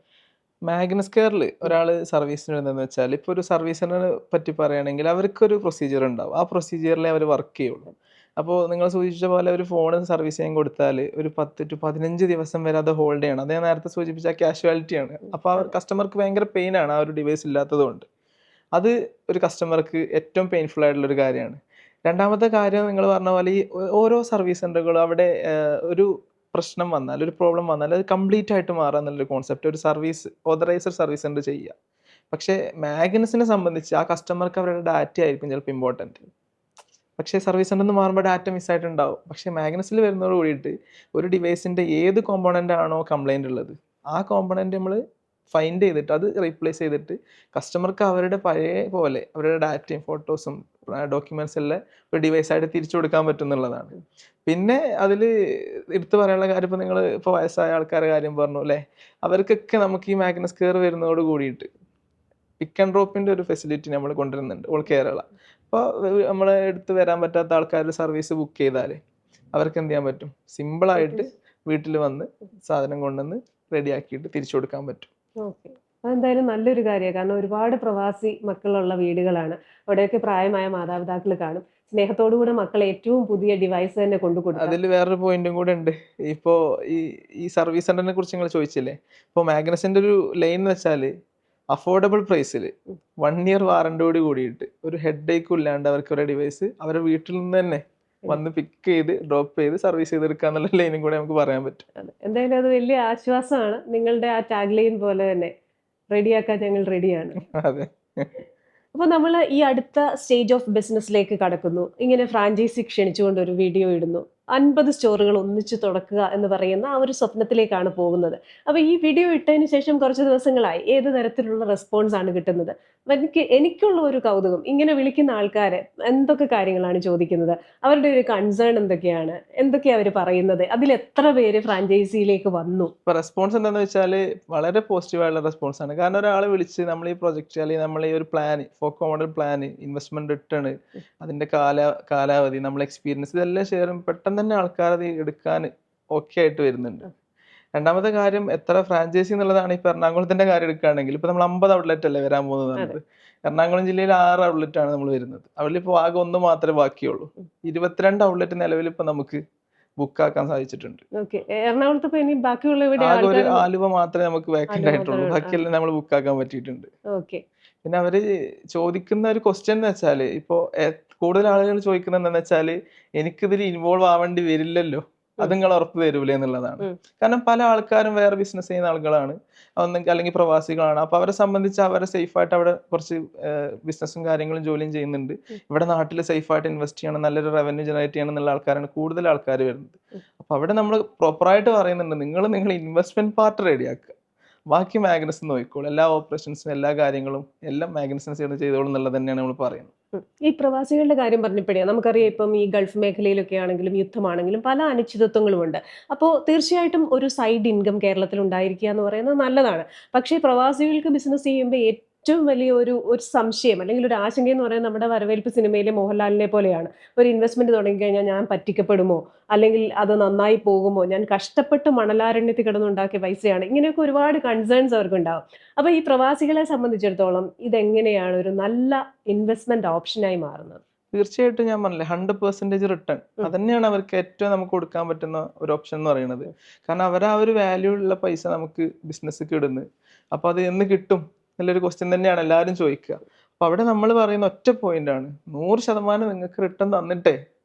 Speaker 1: മാഗ്നസ് കെയറിൽ ഒരാൾ സർവീസിന് വരുന്നതെന്ന് വെച്ചാൽ, ഇപ്പോൾ ഒരു സർവീസിനെ പറ്റി പറയുകയാണെങ്കിൽ അവർക്കൊരു പ്രൊസീജിയർ ഉണ്ടാവും. ആ പ്രൊസീജിയറിലേ അവർ വർക്ക് ചെയ്യുള്ളൂ. അപ്പോൾ നിങ്ങൾ സൂചിപ്പിച്ച പോലെ ഒരു ഫോൺ സർവീസ് ചെയ്യാൻ കൊടുത്താൽ ഒരു 10 to 15 ദിവസം വരെ അത് ഹോൾഡ് ചെയ്യണം. അത് ഞാൻ നേരത്തെ സൂചിപ്പിച്ച കാഷ്വാലിറ്റിയാണ്. അപ്പോൾ ആ കസ്റ്റമർക്ക് ഭയങ്കര പെയിനാണ് ആ ഒരു ഡിവൈസ് ഇല്ലാത്തതുകൊണ്ട്. അത് ഒരു കസ്റ്റമർക്ക് ഏറ്റവും പെയിൻഫുൾ ആയിട്ടുള്ളൊരു കാര്യമാണ്. രണ്ടാമത്തെ കാര്യം നിങ്ങൾ പറഞ്ഞ പോലെ ഈ ഓരോ സർവീസ് സെൻ്ററുകളും അവിടെ ഒരു പ്രശ്നം വന്നാൽ, ഒരു പ്രോബ്ലം വന്നാൽ അത് കംപ്ലീറ്റ് ആയിട്ട് മാറുക എന്നുള്ളൊരു കോൺസെപ്റ്റ് ഒരു സർവീസ് ഓതറൈസർ സർവീസ് സെൻ്റർ ചെയ്യുക. പക്ഷേ മാഗ്നസിനെ സംബന്ധിച്ച് ആ കസ്റ്റമർക്ക് അവരുടെ ഡാറ്റ ആയിരിക്കും ചിലപ്പോൾ ഇമ്പോർട്ടൻറ്റ്. പക്ഷേ സർവീസ് സെൻ്ററിൽ നിന്ന് മാറുമ്പോൾ ഡാറ്റ മിസ്സായിട്ടുണ്ടാവും. പക്ഷേ മാഗ്നസിൽ വരുന്നതോട് കൂടിയിട്ട് ഒരു ഡിവൈസിൻ്റെ ഏത് കോമ്പോണൻ്റ് ആണോ കംപ്ലൈൻ്റ് ഉള്ളത്, ആ കോമ്പോണൻ്റ് നമ്മൾ ഫൈൻഡ് ചെയ്തിട്ട് അത് റീപ്ലേസ് ചെയ്തിട്ട് കസ്റ്റമർക്ക് അവരുടെ പഴയ പോലെ അവരുടെ ഡാറ്റയും ഫോട്ടോസും ഡോക്യുമെൻറ്റ്സ് എല്ലാം ഒരു ഡിവൈസായിട്ട് തിരിച്ചു കൊടുക്കാൻ പറ്റും എന്നുള്ളതാണ്. പിന്നെ അതിൽ എടുത്തു പറയാനുള്ള കാര്യം, ഇപ്പോൾ നിങ്ങൾ ഇപ്പോൾ വയസ്സായ ആൾക്കാരുടെ കാര്യം പറഞ്ഞു അല്ലേ, അവർക്കൊക്കെ നമുക്ക് ഈ മാഗ്നസ് കെയർ വരുന്നതോട് കൂടിയിട്ട് പിക്ക് ആൻഡ് ഡ്രോപ്പിൻ്റെ ഒരു ഫെസിലിറ്റി നമ്മൾ കൊണ്ടുവരുന്നുണ്ട് ഓൾ കേരള. അപ്പോൾ നമ്മളെ അടുത്ത് വരാൻ പറ്റാത്ത ആൾക്കാർ സർവീസ് ബുക്ക് ചെയ്താൽ അവർക്ക് എന്ത് ചെയ്യാൻ പറ്റും, സിമ്പിളായിട്ട് വീട്ടിൽ വന്ന് സാധനം കൊണ്ടുവന്ന് റെഡിയാക്കിയിട്ട് തിരിച്ചു കൊടുക്കാൻ പറ്റും.
Speaker 2: ഓക്കെ. അതെന്തായാലും നല്ലൊരു കാര്യമാണ്. കാരണം ഒരുപാട് പ്രവാസി മക്കളുള്ള വീടുകളാണ്. അവിടെയൊക്കെ പ്രായമായ മാതാപിതാക്കൾ കാണും. സ്നേഹത്തോടുകൂടെ മക്കളെ ഏറ്റവും പുതിയ ഡിവൈസ് തന്നെ കൊണ്ടു കൊടുക്കാം.
Speaker 1: അതിൽ വേറൊരു പോയിന്റും കൂടെ ഉണ്ട്. ഇപ്പോൾ ഈ സർവീസ് സെന്ററിനെ കുറിച്ച് നിങ്ങൾ ചോദിച്ചില്ലേ, ഇപ്പോൾ മാഗ്നസിന്റെ ഒരു ലൈൻ എന്ന് വെച്ചാൽ അഫോർഡബിൾ പ്രൈസിൽ 1 year വാറന്റിയോട് കൂടിയിട്ട് ഒരു ഹെഡ് ഏക്കും ഇല്ലാണ്ട് അവർക്ക് ഒരു ഡിവൈസ് അവരുടെ വീട്ടിൽ നിന്ന് തന്നെ വന്ന് പിക്ക് ചെയ്ത് ഡ്രോപ്പ് ചെയ്ത് സർവീസ് ചെയ്തെടുക്കുക എന്നുള്ള ലൈനും കൂടെ നമുക്ക് പറയാൻ പറ്റും.
Speaker 2: അതെ. എന്തായാലും അത് വലിയ ആശ്വാസമാണ്. നിങ്ങളുടെ ആ ടാഗ് ലൈൻ പോലെ തന്നെ റെഡിയാക്കാൻ ഞങ്ങൾ റെഡിയാണ്.
Speaker 1: അതെ.
Speaker 2: അപ്പോൾ നമ്മൾ ഈ അടുത്ത സ്റ്റേജ് ഓഫ് ബിസിനസ്സിലേക്ക് കടക്കുന്നു. ഇങ്ങനെ ഫ്രാഞ്ചൈസി ക്ഷണിച്ചുകൊണ്ട് ഒരു വീഡിയോ ഇടുന്നു. 50 സ്റ്റോറുകൾ ഒന്നിച്ച് തുടക്കുക എന്ന് പറയുന്ന ആ ഒരു സ്വപ്നത്തിലേക്കാണ് പോകുന്നത്. അപ്പോൾ ഈ വീഡിയോ ഇട്ടതിന് ശേഷം കുറച്ച് ദിവസങ്ങളായി ഏത് തരത്തിലുള്ള റെസ്പോൺസ് ആണ് കിട്ടുന്നത്? അപ്പോൾ എനിക്കുള്ള ഒരു കൗതുകം, ഇങ്ങനെ വിളിക്കുന്ന ആൾക്കാർ എന്തൊക്കെ കാര്യങ്ങളാണ് ചോദിക്കുന്നത്? അവരുടെ ഒരു കൺസേൺ എന്തൊക്കെയാണ്? എന്തൊക്കെയാണ് അവർ പറയുന്നത്? അതിൽ എത്ര പേര് ഫ്രാഞ്ചൈസിയിലേക്ക് വന്നു?
Speaker 1: ഇപ്പോൾ റെസ്പോൺസ് എന്താണെന്ന് വെച്ചാൽ വളരെ പോസിറ്റീവായിട്ടുള്ള റെസ്പോൺസ് ആണ്. കാരണം ഒരാളെ വിളിച്ച് നമ്മൾ ഈ പ്രൊജക്റ്റ് അല്ലെങ്കിൽ നമ്മൾ ഈ ഒരു plan, forgo model plan, investment return, അതിൻ്റെ കാലാവധി, നമ്മൾ എക്സ്പീരിയൻസ്, ഇതെല്ലാം ഷെയർ ചെയ്യുമ്പോൾ പെട്ടെന്ന് തന്നെ ആൾക്കാർ അത് എടുക്കാൻ ഓക്കെ ആയിട്ട് വരുന്നുണ്ട്. രണ്ടാമത്തെ കാര്യം എത്ര ഫ്രാഞ്ചൈസി എന്നുള്ളതാണ്. ഇപ്പോൾ എറണാകുളത്തിന്റെ കാര്യം എടുക്കുകയാണെങ്കിൽ ഇപ്പോൾ നമ്മൾ 50 ഔട്ട്ലെറ്റ് അല്ലേ വരാൻ പോകുന്നത്. എറണാകുളം ജില്ലയിൽ 6 ഔട്ട്ലെറ്റ് ആണ് നമ്മൾ വരുന്നത്. അവരിലിപ്പോൾ ആകെ 1 മാത്രമേ ബാക്കിയുള്ളൂ. 22 ഔട്ട്ലെറ്റ് നിലവിൽ ഇപ്പൊ നമുക്ക് ബുക്ക് ആക്കാൻ സാധിച്ചിട്ടുണ്ട്.
Speaker 2: എറണാകുളത്ത് ഇനി ബാക്കിയുള്ള
Speaker 1: ആകെ ഒരു ആലുവ മാത്രമേ നമുക്ക് വേക്കന്റ് ആയിട്ടുള്ളൂ. ബാക്കിയെല്ലാം നമ്മൾ ബുക്ക് ആക്കാൻ പറ്റിയിട്ടുണ്ട്. പിന്നെ അവര് ചോദിക്കുന്ന ഒരു ക്വസ്റ്റ്യൻ എന്ന് വെച്ചാല്, ഇപ്പോ കൂടുതൽ ആളുകൾ ചോദിക്കുന്നത് എന്താണെന്ന് വെച്ചാല്, എനിക്കിതിൽ ഇൻവോൾവ് ആവേണ്ടി വരില്ലല്ലോ, അത് നിങ്ങൾ ഉറപ്പ് തരൂലേ എന്നുള്ളതാണ്. കാരണം പല ആൾക്കാരും വേറെ ബിസിനസ് ചെയ്യുന്ന ആളുകളാണ്, അല്ലെങ്കിൽ പ്രവാസികളാണ്. അപ്പൊ അവരെ സംബന്ധിച്ച് അവരെ സേഫായിട്ട് അവിടെ കുറച്ച് ബിസിനസ്സും കാര്യങ്ങളും ജോലിയും ചെയ്യുന്നുണ്ട്. ഇവിടെ നാട്ടിൽ സേഫായിട്ട് ഇൻവെസ്റ്റ് ചെയ്യണം, നല്ലൊരു റവന്യൂ ജനറേറ്റ് ചെയ്യണം എന്നുള്ള ആൾക്കാരാണ് കൂടുതൽ ആൾക്കാർ വരുന്നത്. അപ്പൊ അവിടെ നമ്മൾ പ്രോപ്പറായിട്ട് പറയുന്നുണ്ട്, നിങ്ങൾ ഇൻവെസ്റ്റ്മെന്റ് പാർട്ട് റെഡിയാക്കുക, ബാക്കി മാഗ്നസ് നോക്കിക്കോളും, എല്ലാ ഓപ്പറേഷൻസും എല്ലാ കാര്യങ്ങളും എല്ലാം മാഗ്നസിന് ചെയ്തോളും എന്നുള്ളത് തന്നെയാണ് നമ്മൾ പറയുന്നത്.
Speaker 2: ഈ പ്രവാസികളുടെ കാര്യം പറഞ്ഞപ്പോഴേ നമുക്കറിയാം, ഇപ്പം ഈ ഗൾഫ് മേഖലയിലൊക്കെ ആണെങ്കിലും യുദ്ധമാണെങ്കിലും പല അനിശ്ചിതത്വങ്ങളും ഉണ്ട്. അപ്പോൾ തീർച്ചയായിട്ടും ഒരു സൈഡ് ഇൻകം കേരളത്തിൽ ഉണ്ടായിരിക്കുക എന്ന് പറയുന്നത് നല്ലതാണ്. പക്ഷേ പ്രവാസികൾക്ക് ബിസിനസ് ചെയ്യുമ്പോൾ ഏറ്റവും വലിയ ഒരു സംശയം അല്ലെങ്കിൽ ഒരു ആശങ്ക എന്ന് പറയുന്നത് നമ്മുടെ വരവേൽപ്പ് സിനിമയിലെ മോഹൻലാലിനെ പോലെയാണ്. ഒരു ഇൻവെസ്റ്റ്മെന്റ് തുടങ്ങിക്കഴിഞ്ഞാൽ ഞാൻ പറ്റിക്കപ്പെടുമോ, അല്ലെങ്കിൽ അത് നന്നായി പോകുമോ, ഞാൻ കഷ്ടപ്പെട്ട് മണലാരണ്യത്തിൽ കിടന്നുണ്ടാക്കിയ പൈസയാണ്, ഇങ്ങനെയൊക്കെ ഒരുപാട് കൺസേൺസ് അവർക്കുണ്ടാവും. അപ്പൊ ഈ പ്രവാസികളെ സംബന്ധിച്ചിടത്തോളം ഇതെങ്ങനെയാണ് ഒരു നല്ല ഇൻവെസ്റ്റ്മെന്റ് ഓപ്ഷനായി മാറുന്നത്?
Speaker 1: തീർച്ചയായിട്ടും ഞാൻ പറഞ്ഞില്ലേ, 100% റിട്ടേൺ അത് തന്നെയാണ് അവർക്ക് ഏറ്റവും നമുക്ക് കൊടുക്കാൻ പറ്റുന്ന ഒരു ഓപ്ഷൻ എന്ന് പറയുന്നത്. കാരണം അവർ ആ ഒരു വാല്യൂ ഉള്ള പൈസ നമുക്ക് ബിസിനസ്സിൽ ഇടുന്നു. അപ്പൊ അത് എന്ന് കിട്ടും എന്നുള്ളൊരു ക്വസ്റ്റ്യൻ തന്നെയാണ് എല്ലാവരും ചോദിക്കുക. അപ്പൊ അവിടെ നമ്മൾ പറയുന്ന ഒറ്റ പോയിന്റ് ആണ്, 100% നിങ്ങൾക്ക് റിട്ടേൺ തന്നിട്ടേ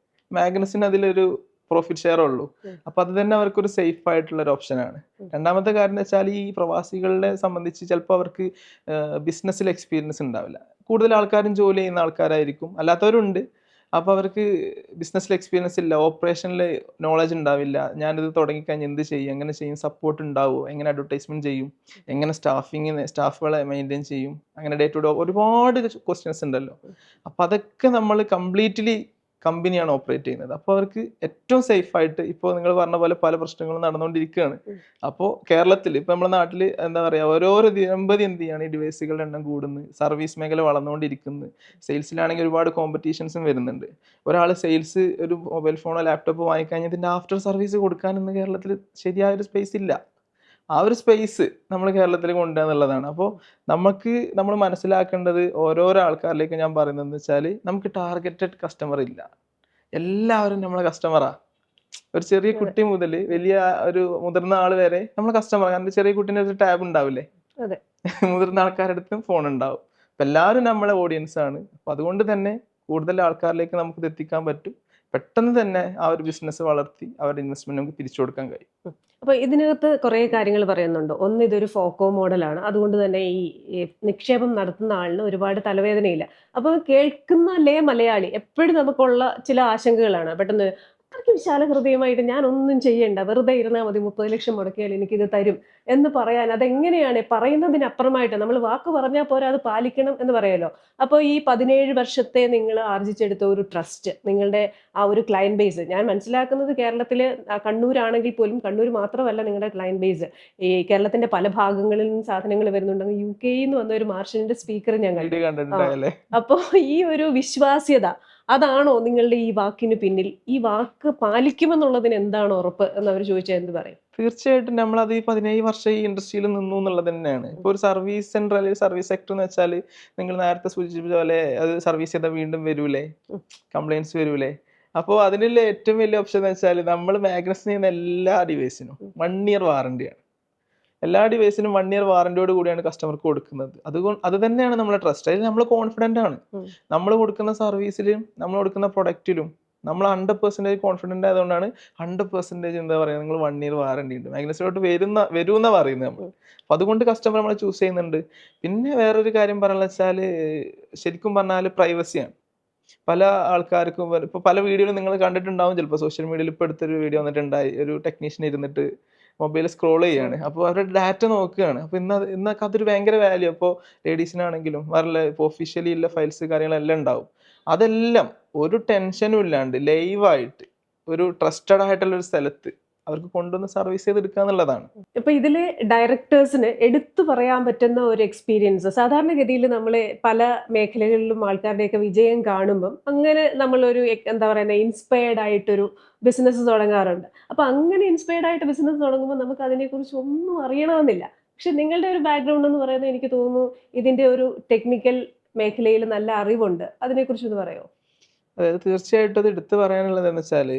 Speaker 1: മാഗ്നസിന് അതിലൊരു പ്രോഫിറ്റ് ഷെയർ ഉള്ളൂ. അപ്പൊ അത് തന്നെ അവർക്കൊരു സേഫ് ആയിട്ടുള്ള ഒരു ഓപ്ഷനാണ്. രണ്ടാമത്തെ കാര്യം എന്ന് വെച്ചാൽ, ഈ പ്രവാസികളെ സംബന്ധിച്ച് ചിലപ്പോൾ അവർക്ക് ബിസിനസ്സിൽ എക്സ്പീരിയൻസ് ഉണ്ടാവില്ല. കൂടുതൽ ആൾക്കാരും ജോലി ചെയ്യുന്ന ആൾക്കാരായിരിക്കും, അല്ലാത്തവരുണ്ട്. അപ്പോൾ അവർക്ക് ബിസിനസ്സിൽ എക്സ്പീരിയൻസ് ഇല്ല, ഓപ്പറേഷനിൽ നോളജ് ഉണ്ടാവില്ല. ഞാനിത് തുടങ്ങിക്കഴിഞ്ഞാൽ എന്ത് ചെയ്യും, എങ്ങനെ ചെയ്യും, സപ്പോർട്ട് ഉണ്ടാവുമോ, എങ്ങനെ അഡ്വർടൈസ്മെന്റ് ചെയ്യും, എങ്ങനെ സ്റ്റാഫുകളെ മെയിൻറ്റെയിൻ ചെയ്യും, അങ്ങനെ ഡേ ടു ഡേ ഒരുപാട് ക്വസ്റ്റ്യൻസ് ഉണ്ടല്ലോ. അപ്പം അതൊക്കെ നമ്മൾ കംപ്ലീറ്റ്ലി കമ്പനിയാണ് ഓപ്പറേറ്റ് ചെയ്യുന്നത്. അപ്പോൾ അവർക്ക് ഏറ്റവും സേഫ് ആയിട്ട് ഇപ്പോൾ നിങ്ങൾ പറഞ്ഞ പോലെ പല പ്രശ്നങ്ങളും നടന്നുകൊണ്ടിരിക്കുകയാണ്. അപ്പോൾ കേരളത്തിൽ ഇപ്പോൾ നമ്മുടെ നാട്ടിൽ എന്താ പറയുക, ഓരോരോ ദിനംപ്രതി എന്ത് ചെയ്യാണ് ഈ ഡിവൈസുകളുടെ എണ്ണം കൂടുന്നു, സർവീസ് മേഖല വളർന്നുകൊണ്ടിരിക്കുന്നു. സെയിൽസിലാണെങ്കിൽ ഒരുപാട് കോമ്പറ്റീഷൻസും വരുന്നുണ്ട്. ഒരാൾ സെയിൽസ് ഒരു മൊബൈൽ ഫോണോ ലാപ്ടോപ്പോ വാങ്ങിക്കഴിഞ്ഞാൽ ഇതിൻ്റെ ആഫ്റ്റർ സർവീസ് കൊടുക്കാനൊന്നും കേരളത്തിൽ ശരിയായൊരു സ്പേസ് ഇല്ല. ആ ഒരു സ്പേസ് നമ്മൾ കേരളത്തിൽ കൊണ്ടുവരിക എന്നുള്ളതാണ്. അപ്പോൾ നമ്മൾ മനസ്സിലാക്കേണ്ടത് ഓരോരോ ആൾക്കാരിലേക്ക് ഞാൻ പറയുന്നത് വെച്ചാൽ നമുക്ക് ടാർഗറ്റഡ് കസ്റ്റമർ ഇല്ല. എല്ലാവരും നമ്മളെ കസ്റ്റമറാ. ഒരു ചെറിയ കുട്ടി മുതൽ വലിയ ഒരു മുതിർന്ന ആൾ വരെ നമ്മളെ കസ്റ്റമർ. കാരണം ചെറിയ കുട്ടീൻ്റെ ഒരു ടാബ് ഉണ്ടാവില്ലേ,
Speaker 2: അതെ.
Speaker 1: മുതിർന്ന ആൾക്കാരുടെ അടുത്തും ഫോൺ ഉണ്ടാവും. അപ്പം എല്ലാവരും നമ്മളെ ഓഡിയൻസ് ആണ്. അപ്പം അതുകൊണ്ട് തന്നെ കൂടുതൽ ആൾക്കാരിലേക്ക് നമുക്ക് എത്തിക്കാൻ പറ്റും. പെട്ടെന്ന് തന്നെ ആ ഒരു ബിസിനസ് വളർത്തി അവരുടെ ഇൻവെസ്റ്റ്മെന്റ് നമുക്ക് തിരിച്ചു കൊടുക്കാൻ കഴിയും.
Speaker 2: അപ്പൊ ഇതിനകത്ത് കുറെ കാര്യങ്ങൾ പറയുന്നുണ്ട്. ഒന്ന്, ഇതൊരു ഫോക്കോ മോഡലാണ്. അതുകൊണ്ട് തന്നെ ഈ നിക്ഷേപം നടത്തുന്ന ആളിന് ഒരുപാട് തലവേദനയില്ല. അപ്പൊ കേൾക്കുന്ന മലയാളി എപ്പോഴും നമുക്കുള്ള ചില ആശങ്കകളാണ്. പെട്ടെന്ന് അത്രയ്ക്ക് വിശാല ഹൃദയമായിട്ട് ഞാൻ ഒന്നും ചെയ്യണ്ട, വെറുതെ ഇരുന്നാൽ മതി, 30 ലക്ഷം മുടക്കിയാൽ എനിക്കിത് തരും എന്ന് പറയാൻ അതെങ്ങനെയാണ്? പറയുന്നതിനപ്പുറമായിട്ട് നമ്മൾ വാക്ക് പറഞ്ഞാൽ പോരാ, അത് പാലിക്കണം എന്ന് പറയാലോ. അപ്പോൾ ഈ 17 വർഷത്തെ നിങ്ങൾ ആർജിച്ചെടുത്ത ഒരു ട്രസ്റ്റ്, നിങ്ങളുടെ ആ ഒരു ക്ലയന്റ് ബേസ്, ഞാൻ മനസ്സിലാക്കുന്നത് കേരളത്തിൽ കണ്ണൂരാണെങ്കിൽ പോലും, കണ്ണൂർ മാത്രമല്ല നിങ്ങളുടെ ക്ലയന്റ് ബേസ്, ഈ കേരളത്തിന്റെ പല ഭാഗങ്ങളിൽ നിന്ന് സാധനങ്ങൾ വരുന്നുണ്ടെങ്കിൽ UK നിന്ന് വന്ന ഒരു മാർഷലിന്റെ സ്പീക്കർ ഞാൻ കണ്ടു. അപ്പോൾ ഈ ഒരു വിശ്വാസ്യത, അതാണോ നിങ്ങളുടെ ഈ വാക്കിന് പിന്നിൽ? ഈ വാക്ക് പാലിക്കുമെന്നുള്ളതിന് എന്താണ് ഉറപ്പ് എന്ന് അവർ ചോദിച്ചാൽ എന്ത് പറയും?
Speaker 1: തീർച്ചയായിട്ടും നമ്മളത് ഈ 17 വർഷം ഈ ഇൻഡസ്ട്രിയിൽ നിന്നു എന്നുള്ളത് തന്നെയാണ്. ഇപ്പോൾ ഒരു സർവീസ് സെന്റർ അല്ലെങ്കിൽ സർവീസ് സെക്ടർ എന്ന് വെച്ചാൽ നിങ്ങൾ നേരത്തെ സൂചിപ്പിച്ച പോലെ അത് സർവീസ് ചെയ്താൽ വീണ്ടും വരൂലേ, കംപ്ലൈൻറ്റ്സ് വരൂലേ. അപ്പോൾ അതിനുള്ള ഏറ്റവും വലിയ ഓപ്ഷൻ എന്ന് വെച്ചാൽ നമ്മൾ മാഗ്നസ് ചെയ്യുന്ന എല്ലാ ഡിവൈസിനും 1 ഇയർ വാറണ്ടിയാണ്. എല്ലാ ഡിവൈസിനും 1 ഇയർ വാറന്റിയോട് കൂടിയാണ് കസ്റ്റമർക്ക് കൊടുക്കുന്നത്. അത് തന്നെയാണ് നമ്മളെ ട്രസ്റ്റ്. അതിൽ നമ്മൾ കോൺഫിഡന്റ് ആണ്. നമ്മൾ കൊടുക്കുന്ന സർവീസിലും നമ്മൾ കൊടുക്കുന്ന പ്രൊഡക്റ്റിലും നമ്മൾ 100% കോൺഫിഡന്റ് ആയതുകൊണ്ടാണ് 100% എന്താ പറയുക, നിങ്ങൾ 1 ഇയർ വാറണ്ടി ഉണ്ട് മാഗ്നസിലോട്ട് വരുമെന്നാ പറയുന്നത് നമ്മൾ. അപ്പൊ അതുകൊണ്ട് കസ്റ്റമർ നമ്മളെ ചൂസ് ചെയ്യുന്നുണ്ട്. പിന്നെ വേറൊരു കാര്യം പറയാന്ന് വെച്ചാൽ, ശരിക്കും പറഞ്ഞാൽ പ്രൈവസിയാണ്. പല ആൾക്കാർക്കും ഇപ്പൊ പല വീഡിയോയിലും നിങ്ങൾ കണ്ടിട്ടുണ്ടാവും, ചിലപ്പോൾ സോഷ്യൽ മീഡിയയിൽ ഇപ്പൊ എടുത്തൊരു വീഡിയോ വന്നിട്ടുണ്ടായി, ഒരു ടെക്നീഷ്യൻ ഇരുന്നിട്ട് മൊബൈൽ സ്ക്രോൾ ചെയ്യാണ്. അപ്പോൾ അവരുടെ ഡാറ്റ നോക്കുകയാണ്. അപ്പോൾ ഇന്നൊക്കെ അതൊരു ഭയങ്കര വാല്യൂ. അപ്പോൾ ലേഡീസിനാണെങ്കിലും വരല്ല, ഇപ്പോൾ ഒഫീഷ്യലി ഉള്ള ഫയൽസ് കാര്യങ്ങളെല്ലാം ഉണ്ടാവും. അതെല്ലാം ഒരു ടെൻഷനും ഇല്ലാണ്ട് ലൈവായിട്ട് ഒരു ട്രസ്റ്റഡ് ആയിട്ടുള്ള ഒരു സ്ഥലത്ത് അവർക്ക് കൊണ്ടുവന്ന് സർവീസ് ചെയ്തെടുക്കുക എന്നുള്ളതാണ്.
Speaker 2: ഇപ്പൊ ഇതില് ഡയറക്ടേഴ്സിന് എടുത്തു പറയാൻ പറ്റുന്ന ഒരു എക്സ്പീരിയൻസ്, സാധാരണഗതിയിൽ നമ്മൾ പല മേഖലകളിലും ആൾക്കാരുടെയൊക്കെ വിജയം കാണുമ്പം അങ്ങനെ നമ്മളൊരു എന്താ പറയുക, ഇൻസ്പയർഡ് ആയിട്ടൊരു ബിസിനസ് തുടങ്ങാറുണ്ട്. അപ്പൊ അങ്ങനെ ഇൻസ്പയർഡ് ആയിട്ട് ബിസിനസ് തുടങ്ങുമ്പോൾ നമുക്ക് അതിനെക്കുറിച്ച് ഒന്നും അറിയണമെന്നില്ല. പക്ഷെ നിങ്ങളുടെ ഒരു ബാക്ക്ഗ്രൗണ്ട് എന്ന് പറയുന്നത്, എനിക്ക് തോന്നുന്നു ഇതിന്റെ ഒരു ടെക്നിക്കൽ മേഖലയിൽ നല്ല അറിവുണ്ട്. അതിനെക്കുറിച്ച് ഒന്ന് പറയോ?
Speaker 1: അതായത് തീർച്ചയായിട്ടും അത് എടുത്തു പറയാനുള്ളത് എന്ന് വെച്ചാൽ,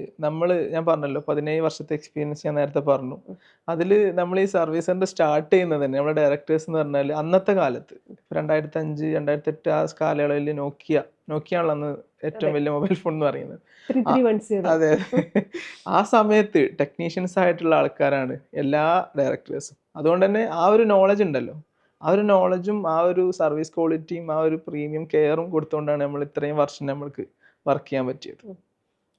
Speaker 1: ഞാൻ പറഞ്ഞല്ലോ 17 വർഷത്തെ എക്സ്പീരിയൻസ് ഞാൻ നേരത്തെ പറഞ്ഞു. അതിൽ നമ്മൾ ഈ സർവീസ് സെന്റർ സ്റ്റാർട്ട് ചെയ്യുന്നത് തന്നെ നമ്മുടെ ഡയറക്ടേഴ്സ് എന്ന് പറഞ്ഞാൽ അന്നത്തെ കാലത്ത് 2005 2008 ആ കാലയളവിൽ നോക്കിയാണല്ലോ അന്ന് ഏറ്റവും വലിയ മൊബൈൽ ഫോൺ എന്ന് പറയുന്നത്. അതെ, ആ സമയത്ത് ടെക്നീഷ്യൻസ് ആയിട്ടുള്ള ആൾക്കാരാണ് എല്ലാ ഡയറക്ടേഴ്സും. അതുകൊണ്ട് തന്നെ ആ ഒരു നോളജ് ഉണ്ടല്ലോ, ആ ഒരു നോളജും ആ ഒരു സർവീസ് ക്വാളിറ്റിയും ആ ഒരു പ്രീമിയം കെയറും കൊടുത്തുകൊണ്ടാണ് നമ്മൾ ഇത്രയും വർഷം നമ്മൾക്ക് വർക്ക് ചെയ്യാൻ പറ്റിയത്.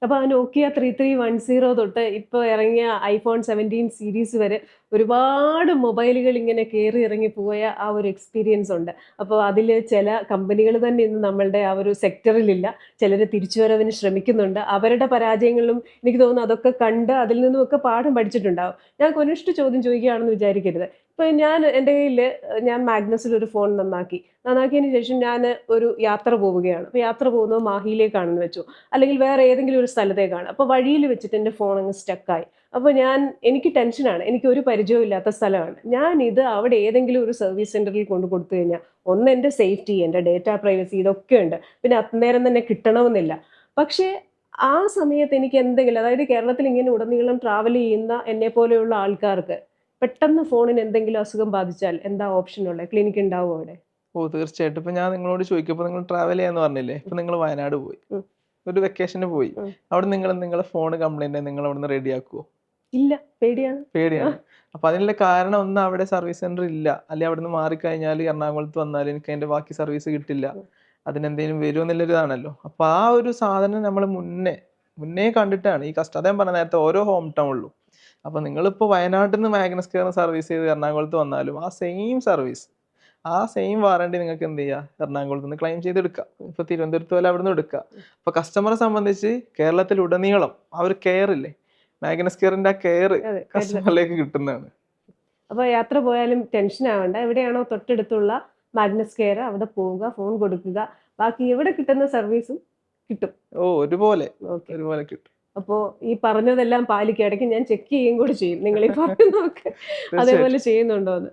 Speaker 2: അപ്പൊ ആ നോക്കിയ 3310 തൊട്ട് ഇപ്പൊ ഇറങ്ങിയ iPhone 17 സീരീസ് വരെ ഒരുപാട് മൊബൈലുകൾ ഇങ്ങനെ കയറി ഇറങ്ങി പോയ ആ ഒരു എക്സ്പീരിയൻസ് ഉണ്ട്. അപ്പോൾ അതിൽ ചില കമ്പനികൾ തന്നെ ഇന്ന് നമ്മളുടെ ആ ഒരു സെക്ടറിലില്ല. ചിലർ തിരിച്ചുവരവിന് ശ്രമിക്കുന്നുണ്ട്. അവരുടെ പരാജയങ്ങളിലും എനിക്ക് തോന്നുന്നു അതൊക്കെ കണ്ട് അതിൽ നിന്നുമൊക്കെ പാഠം പഠിച്ചിട്ടുണ്ടാവും. ഞാൻ കൊനിഷ്ഠ ചോദ്യം ചോദിക്കുകയാണെന്ന് വിചാരിക്കരുത്. ഇപ്പൊ എൻ്റെ കയ്യിൽ ഞാൻ മാഗ്നസിൽ ഒരു ഫോൺ നന്നാക്കിയതിന് ശേഷം ഞാൻ ഒരു യാത്ര പോവുകയാണ്. അപ്പോൾ യാത്ര പോകുന്നത് മാഹിയിലേക്കാണെന്ന് വെച്ചു, അല്ലെങ്കിൽ വേറെ ഏതെങ്കിലും ഒരു സ്ഥലത്തേക്കാണ്. അപ്പോൾ വഴിയിൽ വെച്ചിട്ട് എൻ്റെ ഫോൺ അങ്ങ് സ്റ്റക്കായി. അപ്പോൾ എനിക്ക് ടെൻഷനാണ്. എനിക്ക് ഒരു പരിചയവും ഇല്ലാത്ത സ്ഥലമാണ്. ഞാൻ ഇത് അവിടെ ഏതെങ്കിലും ഒരു സർവീസ് സെന്ററിൽ കൊടുത്തു കഴിഞ്ഞാൽ ഒന്ന് എൻ്റെ സേഫ്റ്റി, എൻ്റെ ഡേറ്റ പ്രൈവസി, ഇതൊക്കെ ഉണ്ട്. പിന്നെ അന്നേരം തന്നെ കിട്ടണമെന്നില്ല. പക്ഷേ ആ സമയത്ത് എനിക്ക് എന്തെങ്കിലും, അതായത് കേരളത്തിൽ ഇങ്ങനെ ഉടനീളം ട്രാവൽ ചെയ്യുന്ന എന്നെ പോലെയുള്ള ആൾക്കാർക്ക് പെട്ടെന്ന് ഫോണിന് എന്തെങ്കിലും അസുഖം ബാധിച്ചാൽ എന്താ ഓപ്ഷൻ ഉള്ളത്? ക്ലിനിക്ക് ഉണ്ടാവും അവിടെ?
Speaker 1: തീർച്ചയായിട്ടും. ഇപ്പൊ ഞാൻ നിങ്ങളോട് ചോദിക്കുമ്പോൾ നിങ്ങൾ ട്രാവൽ ചെയ്യാന്ന് പറഞ്ഞില്ലേ, ഇപ്പൊ നിങ്ങൾ വയനാട് പോയി, ഒരു വെക്കേഷന് പോയി, അവിടെ നിങ്ങളെ ഫോൺ കംപ്ലൈന്റ് നിങ്ങൾ അവിടുന്ന് റെഡിയാക്കുവോ?
Speaker 2: ഇല്ല, പേടിയാണ്.
Speaker 1: അപ്പൊ അതിനുള്ള കാരണം ഒന്ന്, അവിടെ സർവീസ് സെന്റർ ഇല്ല, അല്ലെങ്കിൽ അവിടെ നിന്ന് മാറിക്കഴിഞ്ഞാൽ എറണാകുളത്ത് വന്നാൽ എനിക്ക് അതിന്റെ ബാക്കി സർവീസ് കിട്ടില്ല, അതിനെന്തെങ്കിലും വരുമെന്നുള്ളൊരിതാണല്ലോ. അപ്പൊ ആ ഒരു സാധനം നമ്മൾ മുന്നേ കണ്ടിട്ടാണ് ഈ കസ്റ്റമർ പറഞ്ഞ നേരത്തെ ഓരോ ഹോം ടൗണിലും. അപ്പൊ നിങ്ങളിപ്പോ വയനാട്ടിൽ നിന്ന് മാഗ്നസ് കെയർ സർവീസ് ചെയ്ത് എറണാകുളത്ത് വന്നാലും ആ സെയിം സർവീസ് ആ സെയിം വാറണ്ടി നിങ്ങൾക്ക് എന്ത് ചെയ്യുക, എറണാകുളത്ത് നിന്ന് ക്ലെയിം ചെയ്തെടുക്കുക. ഇപ്പൊ തിരുവനന്തപുരത്ത് പോലെ അവിടെ നിന്ന് എടുക്കുക. അപ്പൊ കസ്റ്റമറെ സംബന്ധിച്ച് കേരളത്തിലുടനീളം ആ ഒരു കെയർ ഇല്ലേ, മാഗ്നസ് കെയറിന്റെ ആ കെയർ കസ്റ്റമറിലേക്ക് കിട്ടുന്നതാണ്.
Speaker 2: അപ്പൊ യാത്ര പോയാലും ടെൻഷൻ ആവണ്ട, എവിടെയാണോ തൊട്ടടുത്തുള്ള മാഗ്നസ് കെയർ അവിടെ പോവുക, ഫോൺ കൊടുക്കുക, ബാക്കി എവിടെ കിട്ടുന്ന സർവീസും കിട്ടും.
Speaker 1: ഒരുപോലെ
Speaker 2: ഓക്കെ.
Speaker 1: ഒരുപോലെ കിട്ടും.
Speaker 2: അപ്പോ ഈ പറഞ്ഞതെല്ലാം പാലിക്കുക. ഇടയ്ക്ക് ഞാൻ ചെക്ക് ചെയ്യുകയും കൂടി ചെയ്യും നിങ്ങൾ ഈ പറയുന്നതൊക്കെ അതേപോലെ ചെയ്യുന്നുണ്ടോ എന്ന്.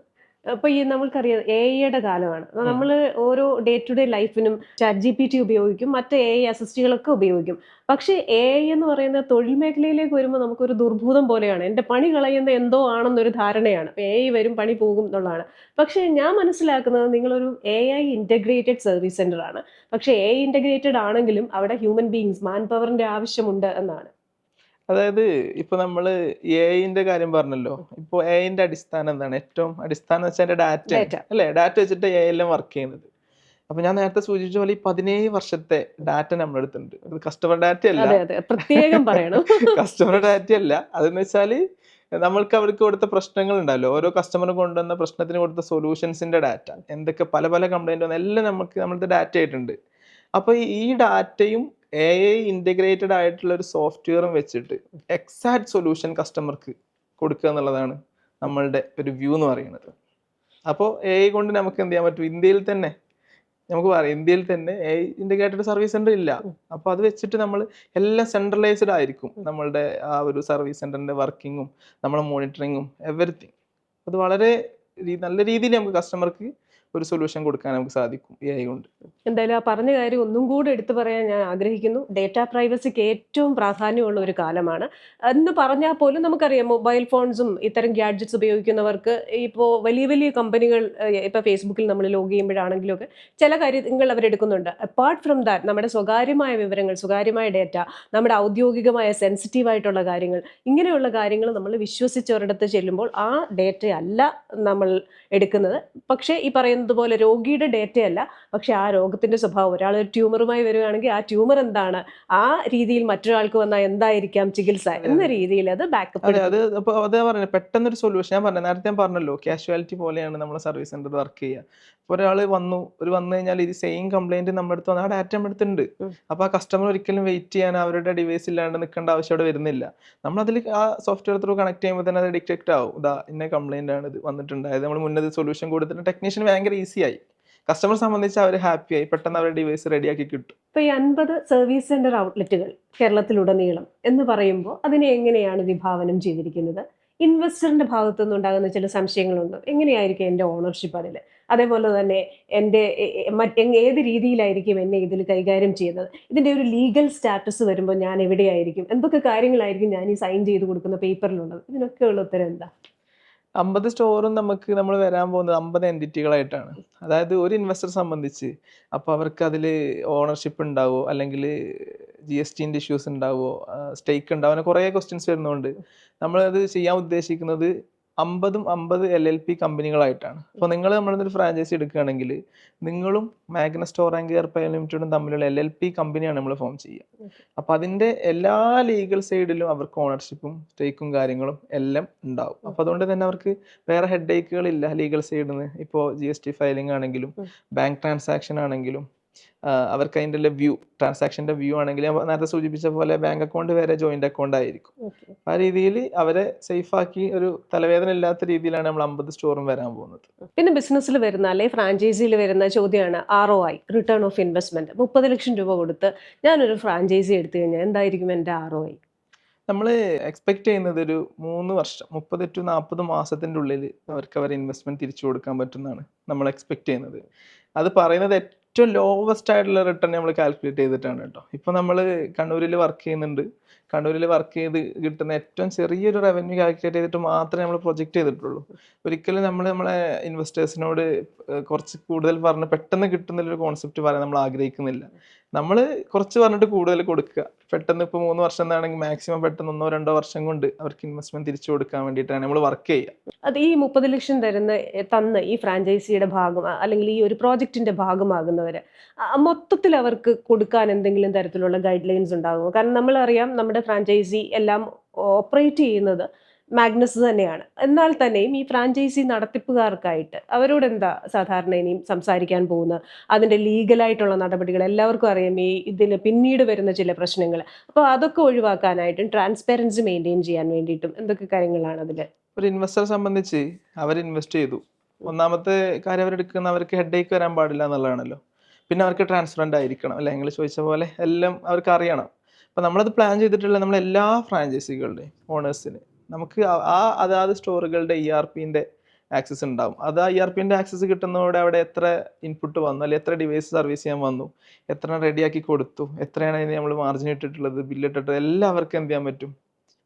Speaker 2: അപ്പൊ ഈ നമ്മൾക്കറിയാം AI കാലമാണ്. നമ്മൾ ഓരോ ഡേ ടു ഡേ ലൈഫിനും ChatGPT ഉപയോഗിക്കും, മറ്റ് AI അസിസ്റ്റുകളൊക്കെ ഉപയോഗിക്കും. പക്ഷേ AI എന്ന് പറയുന്ന തൊഴിൽ മേഖലയിലേക്ക് വരുമ്പോൾ നമുക്കൊരു ദുർഭൂതം പോലെയാണ്. എൻ്റെ പണി കളയുന്ന എന്തോ ആണെന്നൊരു ധാരണയാണ്. AI വരും പണി പോകും എന്നുള്ളതാണ്. പക്ഷേ ഞാൻ മനസ്സിലാക്കുന്നത് നിങ്ങളൊരു AI ഇൻ്റഗ്രേറ്റഡ് സർവീസ് സെന്റർ ആണ്. പക്ഷേ AI ഇൻ്റഗ്രേറ്റഡ് ആണെങ്കിലും അവിടെ ഹ്യൂമൻ ബീങ്സ്, മാൻ പവറിന്റെ ആവശ്യമുണ്ട് എന്നാണ്.
Speaker 1: അതായത് ഇപ്പൊ നമ്മള് AI കാര്യം പറഞ്ഞല്ലോ. ഇപ്പൊ AI അടിസ്ഥാനം എന്താണ്? ഏറ്റവും അടിസ്ഥാനം എന്ന് വെച്ചാൽ ഡാറ്റ അല്ലെ? ഡാറ്റ വെച്ചിട്ട് AI എല്ലാം വർക്ക് ചെയ്യുന്നത്. അപ്പൊ ഞാൻ നേരത്തെ സൂചിപ്പിച്ച പോലെ ഈ 17 വർഷത്തെ ഡാറ്റ നമ്മുടെ അടുത്തുണ്ട്. അത് കസ്റ്റമർ ഡാറ്റ അല്ല,
Speaker 2: പ്രത്യേകം പറയണം.
Speaker 1: കസ്റ്റമർ ഡാറ്റ അല്ല. അതെന്ന് വെച്ചാല് നമ്മൾക്ക് അവർക്ക് കൊടുത്ത പ്രശ്നങ്ങൾ ഉണ്ടല്ലോ, ഓരോ കസ്റ്റമർ കൊണ്ടുവന്ന പ്രശ്നത്തിന് കൊടുത്ത സൊല്യൂഷൻസിന്റെ ഡാറ്റ, എന്തൊക്കെ പല പല കംപ്ലൈന്റ് വന്ന എല്ലാം നമുക്ക് നമ്മളുടെ ഡാറ്റ ആയിട്ടുണ്ട്. അപ്പൊ ഈ ഡാറ്റയും AI ഇൻ്റഗ്രേറ്റഡ് ആയിട്ടുള്ള ഒരു സോഫ്റ്റ്വെയറും വെച്ചിട്ട് എക്സാക്ട് സൊല്യൂഷൻ കസ്റ്റമർക്ക് കൊടുക്കുക എന്നുള്ളതാണ് നമ്മളുടെ ഒരു വ്യൂ എന്ന് പറയുന്നത്. അപ്പോൾ AI കൊണ്ട് നമുക്ക് എന്ത് ചെയ്യാൻ പറ്റും? ഇന്ത്യയിൽ തന്നെ നമുക്ക് പറയാം, ഇന്ത്യയിൽ തന്നെ AI ഇൻ്റഗ്രേറ്റഡ് സർവീസ് സെന്റർ ഇല്ല. അപ്പൊ അത് വെച്ചിട്ട് നമ്മൾ എല്ലാം സെൻട്രലൈസ്ഡ് ആയിരിക്കും. നമ്മളുടെ ആ ഒരു സർവീസ് സെന്ററിന്റെ വർക്കിങ്ങും നമ്മളെ മോണിറ്ററിങ്ങും എവറിത്തിങ്. അത് വളരെ നല്ല രീതിയിൽ നമുക്ക് കസ്റ്റമർക്ക് ഒരു സൊല്യൂഷൻ കൊടുക്കാൻ നമുക്ക് സാധിക്കും AI കൊണ്ട്.
Speaker 2: എന്തായാലും ആ പറഞ്ഞ കാര്യം ഒന്നും കൂടെ എടുത്തു പറയാൻ ഞാൻ ആഗ്രഹിക്കുന്നു. ഡേറ്റ പ്രൈവസിക്ക് ഏറ്റവും പ്രാധാന്യമുള്ള ഒരു കാലമാണ് എന്ന് പറഞ്ഞാൽ പോലും നമുക്കറിയാം, മൊബൈൽ ഫോൺസും ഇത്തരം ഗാഡ്ജറ്റ്സ് ഉപയോഗിക്കുന്നവർക്ക് ഇപ്പോൾ വലിയ വലിയ കമ്പനികൾ, ഇപ്പോൾ ഫേസ്ബുക്കിൽ നമ്മൾ ലോഗ് ചെയ്യുമ്പോഴാണെങ്കിലും ഒക്കെ ചില കാര്യങ്ങൾ അവരെടുക്കുന്നുണ്ട്. അപ്പാർട്ട് ഫ്രം ദാറ്റ് നമ്മുടെ സ്വകാര്യമായ വിവരങ്ങൾ, സ്വകാര്യമായ ഡേറ്റ, നമ്മുടെ ഔദ്യോഗികമായ സെൻസിറ്റീവ് ആയിട്ടുള്ള കാര്യങ്ങൾ, ഇങ്ങനെയുള്ള കാര്യങ്ങൾ നമ്മൾ വിശ്വസിച്ച് ഒരിടത്ത് ചെല്ലുമ്പോൾ ആ ഡേറ്റ അല്ല നമ്മൾ എടുക്കുന്നത്. പക്ഷേ ഈ പറയുന്നത് പോലെ രോഗിയുടെ ഡേറ്റയല്ല, പക്ഷെ ആ രോഗത്തിന്റെ സ്വഭാവം, ഒരാൾ ഒരു ട്യൂമറുമായി വരികയാണെങ്കിൽ ആ ട്യൂമർ എന്താണ്, ആ രീതിയിൽ മറ്റൊരാൾക്ക് വന്നാൽ എന്തായിരിക്കാം ചികിത്സ എന്ന രീതിയിൽ അത് ബാക്കപ്പ്.
Speaker 1: അതാ പറഞ്ഞത്, പെട്ടെന്നൊരു സൊല്യൂഷൻ. ഞാൻ പറഞ്ഞു, നേരത്തെ ഞാൻ പറഞ്ഞല്ലോ, കാഷ്വാലിറ്റി പോലെയാണ് നമ്മുടെ സർവീസ് സെന്റർ വർക്ക് ചെയ്യുക. ഒരാൾ വന്നു കഴിഞ്ഞാൽ ഇത് സെയിം കംപ്ലൈന്റ് നമ്മുടെ അടുത്ത് വന്നാൽ ആ ഡാറ്റ നമ്മുടെ അടുത്തുണ്ട്. അപ്പൊ ആ കസ്റ്റമർ ഒരിക്കലും വെയിറ്റ് ചെയ്യാൻ അവരുടെ ഡിവൈസ് ഇല്ലാണ്ട് നിൽക്കേണ്ട ആവശ്യം അവിടെ വരുന്നില്ല. നമ്മളതിൽ ആ സോഫ്റ്റ്വെയർ ത്രൂ കണക്ട് ചെയ്യുമ്പോൾ തന്നെ അത് ഡിറ്റക്ട് ആവും, ഇതാ ഇന്ന കംപ്ലൈന്റ് ആണ് ഇത് വന്നിട്ടുണ്ട്. അതായത് നമ്മൾ മുന്നേ സൊല്യൂഷൻ കൊടുത്തിട്ട് ടെക്നീഷ്യന് ഭയങ്കര ഈസിയായി, കസ്റ്റമർ സംബന്ധിച്ച് അവർ ഹാപ്പിയായി, പെട്ടെന്ന് അവരുടെ ഡിവൈസ് റെഡിയാക്കി കിട്ടും.
Speaker 2: ഇപ്പൊ ഈ 50 സർവീസ് സെന്റർ ഔട്ട്ലെറ്റുകൾ കേരളത്തിലുടനീളം എന്ന് പറയുമ്പോൾ അതിനെ എങ്ങനെയാണ് വിഭാവനം ചെയ്തിരിക്കുന്നത്? ഇൻവെസ്റ്ററിന്റെ ഭാഗത്തു നിന്നുണ്ടാകുന്ന ചില സംശയങ്ങളുണ്ട്. എങ്ങനെയായിരിക്കും എൻ്റെ ഓണർഷിപ്പ് അതിൽ? അതേപോലെ തന്നെ എൻ്റെ ഏത് രീതിയിലായിരിക്കും എന്നെ ഇതിൽ കൈകാര്യം ചെയ്യുന്നത്? ഇതിൻ്റെ ഒരു ലീഗൽ സ്റ്റാറ്റസ് വരുമ്പോൾ ഞാൻ എവിടെയായിരിക്കും? എന്തൊക്കെ കാര്യങ്ങളായിരിക്കും ഞാൻ ഈ സൈൻ ചെയ്ത് കൊടുക്കുന്ന പേപ്പറിലുള്ളത്? ഇതിനൊക്കെയുള്ള ഉത്തരം എന്താ?
Speaker 1: 50 സ്റ്റോറും നമ്മൾ വരാൻ പോകുന്നത് 50 എൻറ്റിറ്റികളായിട്ടാണ്. അതായത് ഒരു ഇൻവെസ്റ്റർ സംബന്ധിച്ച് അപ്പോൾ അവർക്ക് അതിൽ ഓണർഷിപ്പ് ഉണ്ടാവോ, അല്ലെങ്കിൽ GSTൻ്റെ ഇഷ്യൂസ് ഉണ്ടാവോ, സ്റ്റേക്ക് ഉണ്ടാവോ, അങ്ങനെ കുറേ ക്വസ്റ്റ്യൻസ് വരുന്നതുകൊണ്ട് നമ്മളത് ചെയ്യാൻ ഉദ്ദേശിക്കുന്നത് 50 LLP കമ്പനികളായിട്ടാണ്. അപ്പോൾ നിങ്ങൾ നമ്മളൊരു ഫ്രാഞ്ചൈസി എടുക്കുകയാണെങ്കിൽ നിങ്ങളും Magnus store and care private ലിമിറ്റഡും തമ്മിലുള്ള LLP കമ്പനിയാണ് നമ്മൾ ഫോം ചെയ്യുക. അപ്പോൾ അതിൻ്റെ എല്ലാ ലീഗൽ സൈഡിലും അവർക്ക് ഓണർഷിപ്പും സ്റ്റേക്കും കാര്യങ്ങളും എല്ലാം ഉണ്ടാവും. അപ്പോൾ അതുകൊണ്ട് തന്നെ അവർക്ക് വേറെ ഹെഡേക്കുകളില്ല ലീഗൽ സൈഡിൽ നിന്ന്. ഇപ്പോൾ GST ഫയലിംഗ് ആണെങ്കിലും ബാങ്ക് ട്രാൻസാക്ഷൻ ആണെങ്കിലും അവർക്ക് അതിൻ്റെ ട്രാൻസാക്ഷൻ്റെ വ്യൂ ആണെങ്കിൽ നേരത്തെ സൂചിപ്പിച്ച പോലെ ബാങ്ക് അക്കൗണ്ട് വേറെ ജോയിന്റ് അക്കൗണ്ട് ആയിരിക്കും. ആ രീതിയിൽ അവരെ സേഫാക്കി ഒരു തലവേദന ഇല്ലാത്ത രീതിയിലാണ് നമ്മൾ 50 സ്റ്റോറും വരാൻ പോകുന്നത്.
Speaker 2: പിന്നെ ബിസിനസ്സിൽ വരുന്ന അല്ലെങ്കിൽ ഫ്രാഞ്ചൈസിയിൽ വരുന്ന ചോദ്യമാണ് ROI, റിട്ടേൺ ഓഫ് ഇൻവെസ്റ്റ്മെന്റ്. 30 ലക്ഷം രൂപ കൊടുത്ത് ഞാനൊരു ഫ്രാഞ്ചൈസി എടുത്തു കഴിഞ്ഞാൽ എന്തായിരിക്കും എൻ്റെ ROI?
Speaker 1: നമ്മൾ എക്സ്പെക്ട് ചെയ്യുന്നത് ഒരു 3 വർഷം, 30 to 40 മാസത്തിൻ്റെ ഉള്ളിൽ അവർക്ക് അവരെ ഇൻവെസ്റ്റ്മെന്റ് തിരിച്ചു കൊടുക്കാൻ പറ്റുന്നതാണ് നമ്മൾ എക്സ്പെക്ട് ചെയ്യുന്നത്. അത് പറയുന്നത് ഏറ്റവും ലോവസ്റ്റ് ആയിട്ടുള്ള റിട്ടേൺ നമ്മൾ കാൽക്കുലേറ്റ് ചെയ്തിട്ടാണ് കേട്ടോ. ഇപ്പോൾ നമ്മൾ കണ്ണൂരിൽ വർക്ക് ചെയ്യുന്നുണ്ട്. കണ്ണൂരിൽ വർക്ക് ചെയ്ത് കിട്ടുന്ന ഏറ്റവും ചെറിയൊരു റവന്യൂ കാൽക്കുലേറ്റ് ചെയ്തിട്ട് മാത്രമേ നമ്മൾ പ്രൊജക്റ്റ് ചെയ്തിട്ടുള്ളൂ. ഒരിക്കലും നമ്മളെ ഇൻവെസ്റ്റേഴ്സിനോട് കുറച്ച് കൂടുതൽ പറഞ്ഞ് പെട്ടെന്ന് കിട്ടുന്നൊരു കോൺസെപ്റ്റ് പറയാൻ നമ്മൾ ആഗ്രഹിക്കുന്നില്ല. നമ്മൾ കുറച്ച് പറഞ്ഞിട്ട് കൂടുതൽ കൊടുക്കുക. പെട്ടെന്ന് ഇപ്പോൾ 3 വർഷം എന്നാണെങ്കിൽ മാക്സിമം പെട്ടെന്ന് 1-2 വർഷം കൊണ്ട് അവർക്ക് ഇൻവെസ്റ്റ്മെന്റ് തിരിച്ചു കൊടുക്കാൻ വേണ്ടിയിട്ടാണ് നമ്മൾ വർക്ക് ചെയ്യുക.
Speaker 2: അത് ഈ 30 ലക്ഷം തന്ന് ഈ ഫ്രാഞ്ചൈസിയുടെ ഭാഗം അല്ലെങ്കിൽ ഈ ഒരു പ്രോജക്റ്റിന്റെ ഭാഗമാകുന്നവര് മൊത്തത്തിൽ അവർക്ക് കൊടുക്കാൻ എന്തെങ്കിലും തരത്തിലുള്ള ഗൈഡ് ലൈൻസ് ഉണ്ടാകുമോ? കാരണം നമ്മളറിയാം നമ്മുടെ ഫ്രാഞ്ചൈസി എല്ലാം ഓപ്പറേറ്റ് ചെയ്യുന്നത് മാഗ്നസ് തന്നെയാണ്. എന്നാൽ തന്നെയും ഈ ഫ്രാഞ്ചൈസി നടത്തിപ്പുകാർക്കായിട്ട് അവരോട് എന്താ സാധാരണ ഇനിയും സംസാരിക്കാൻ പോകുന്നത്? അതിന്റെ ലീഗലായിട്ടുള്ള നടപടികൾ എല്ലാവർക്കും അറിയാം, ഈ ഇതിന് പിന്നീട് വരുന്ന ചില പ്രശ്നങ്ങൾ. അപ്പോൾ അതൊക്കെ ഒഴിവാക്കാനായിട്ടും ട്രാൻസ്പെറൻസി മെയിൻറ്റെയിൻ ചെയ്യാൻ വേണ്ടിയിട്ടും എന്തൊക്കെ കാര്യങ്ങളാണ് അതിൽ?
Speaker 1: ഒരു ഇൻവെസ്റ്ററെ സംബന്ധിച്ച് അവർ ഇൻവെസ്റ്റ് ചെയ്തു. ഒന്നാമത്തെ കാര്യം അവരെടുക്കുന്ന അവർക്ക് ഹെഡേക്ക് വരാൻ പാടില്ല എന്നുള്ളതാണല്ലോ. പിന്നെ അവർക്ക് ട്രാൻസ്പെറൻ്റ് ആയിരിക്കണം അല്ലേ, നിങ്ങൾ ചോദിച്ച പോലെ എല്ലാം അവർക്ക് അറിയണം. അപ്പം നമ്മളത് പ്ലാൻ ചെയ്തിട്ടുള്ള നമ്മളെല്ലാ ഫ്രാഞ്ചൈസികളുടെയും ഓണേഴ്സിന് നമുക്ക് അതാത് സ്റ്റോറുകളുടെ ERPൻ്റെ ആക്സസ് ഉണ്ടാവും. അത് ആ ERPൻ്റെ ആക്സസ് കിട്ടുന്നതോടെ അവിടെ എത്ര ഇൻപുട്ട് വന്നു, അല്ലെങ്കിൽ എത്ര ഡിവൈസ് സർവീസ് ചെയ്യാൻ വന്നു, എത്ര റെഡിയാക്കി കൊടുത്തു, എത്രയാണ് അതിന് നമ്മൾ മാർജിൻ ഇട്ടിട്ടുള്ളത്, ബില്ലിട്ടിട്ടുള്ളത്, എല്ലാം അവർക്ക് എന്ത് ചെയ്യാൻ പറ്റും,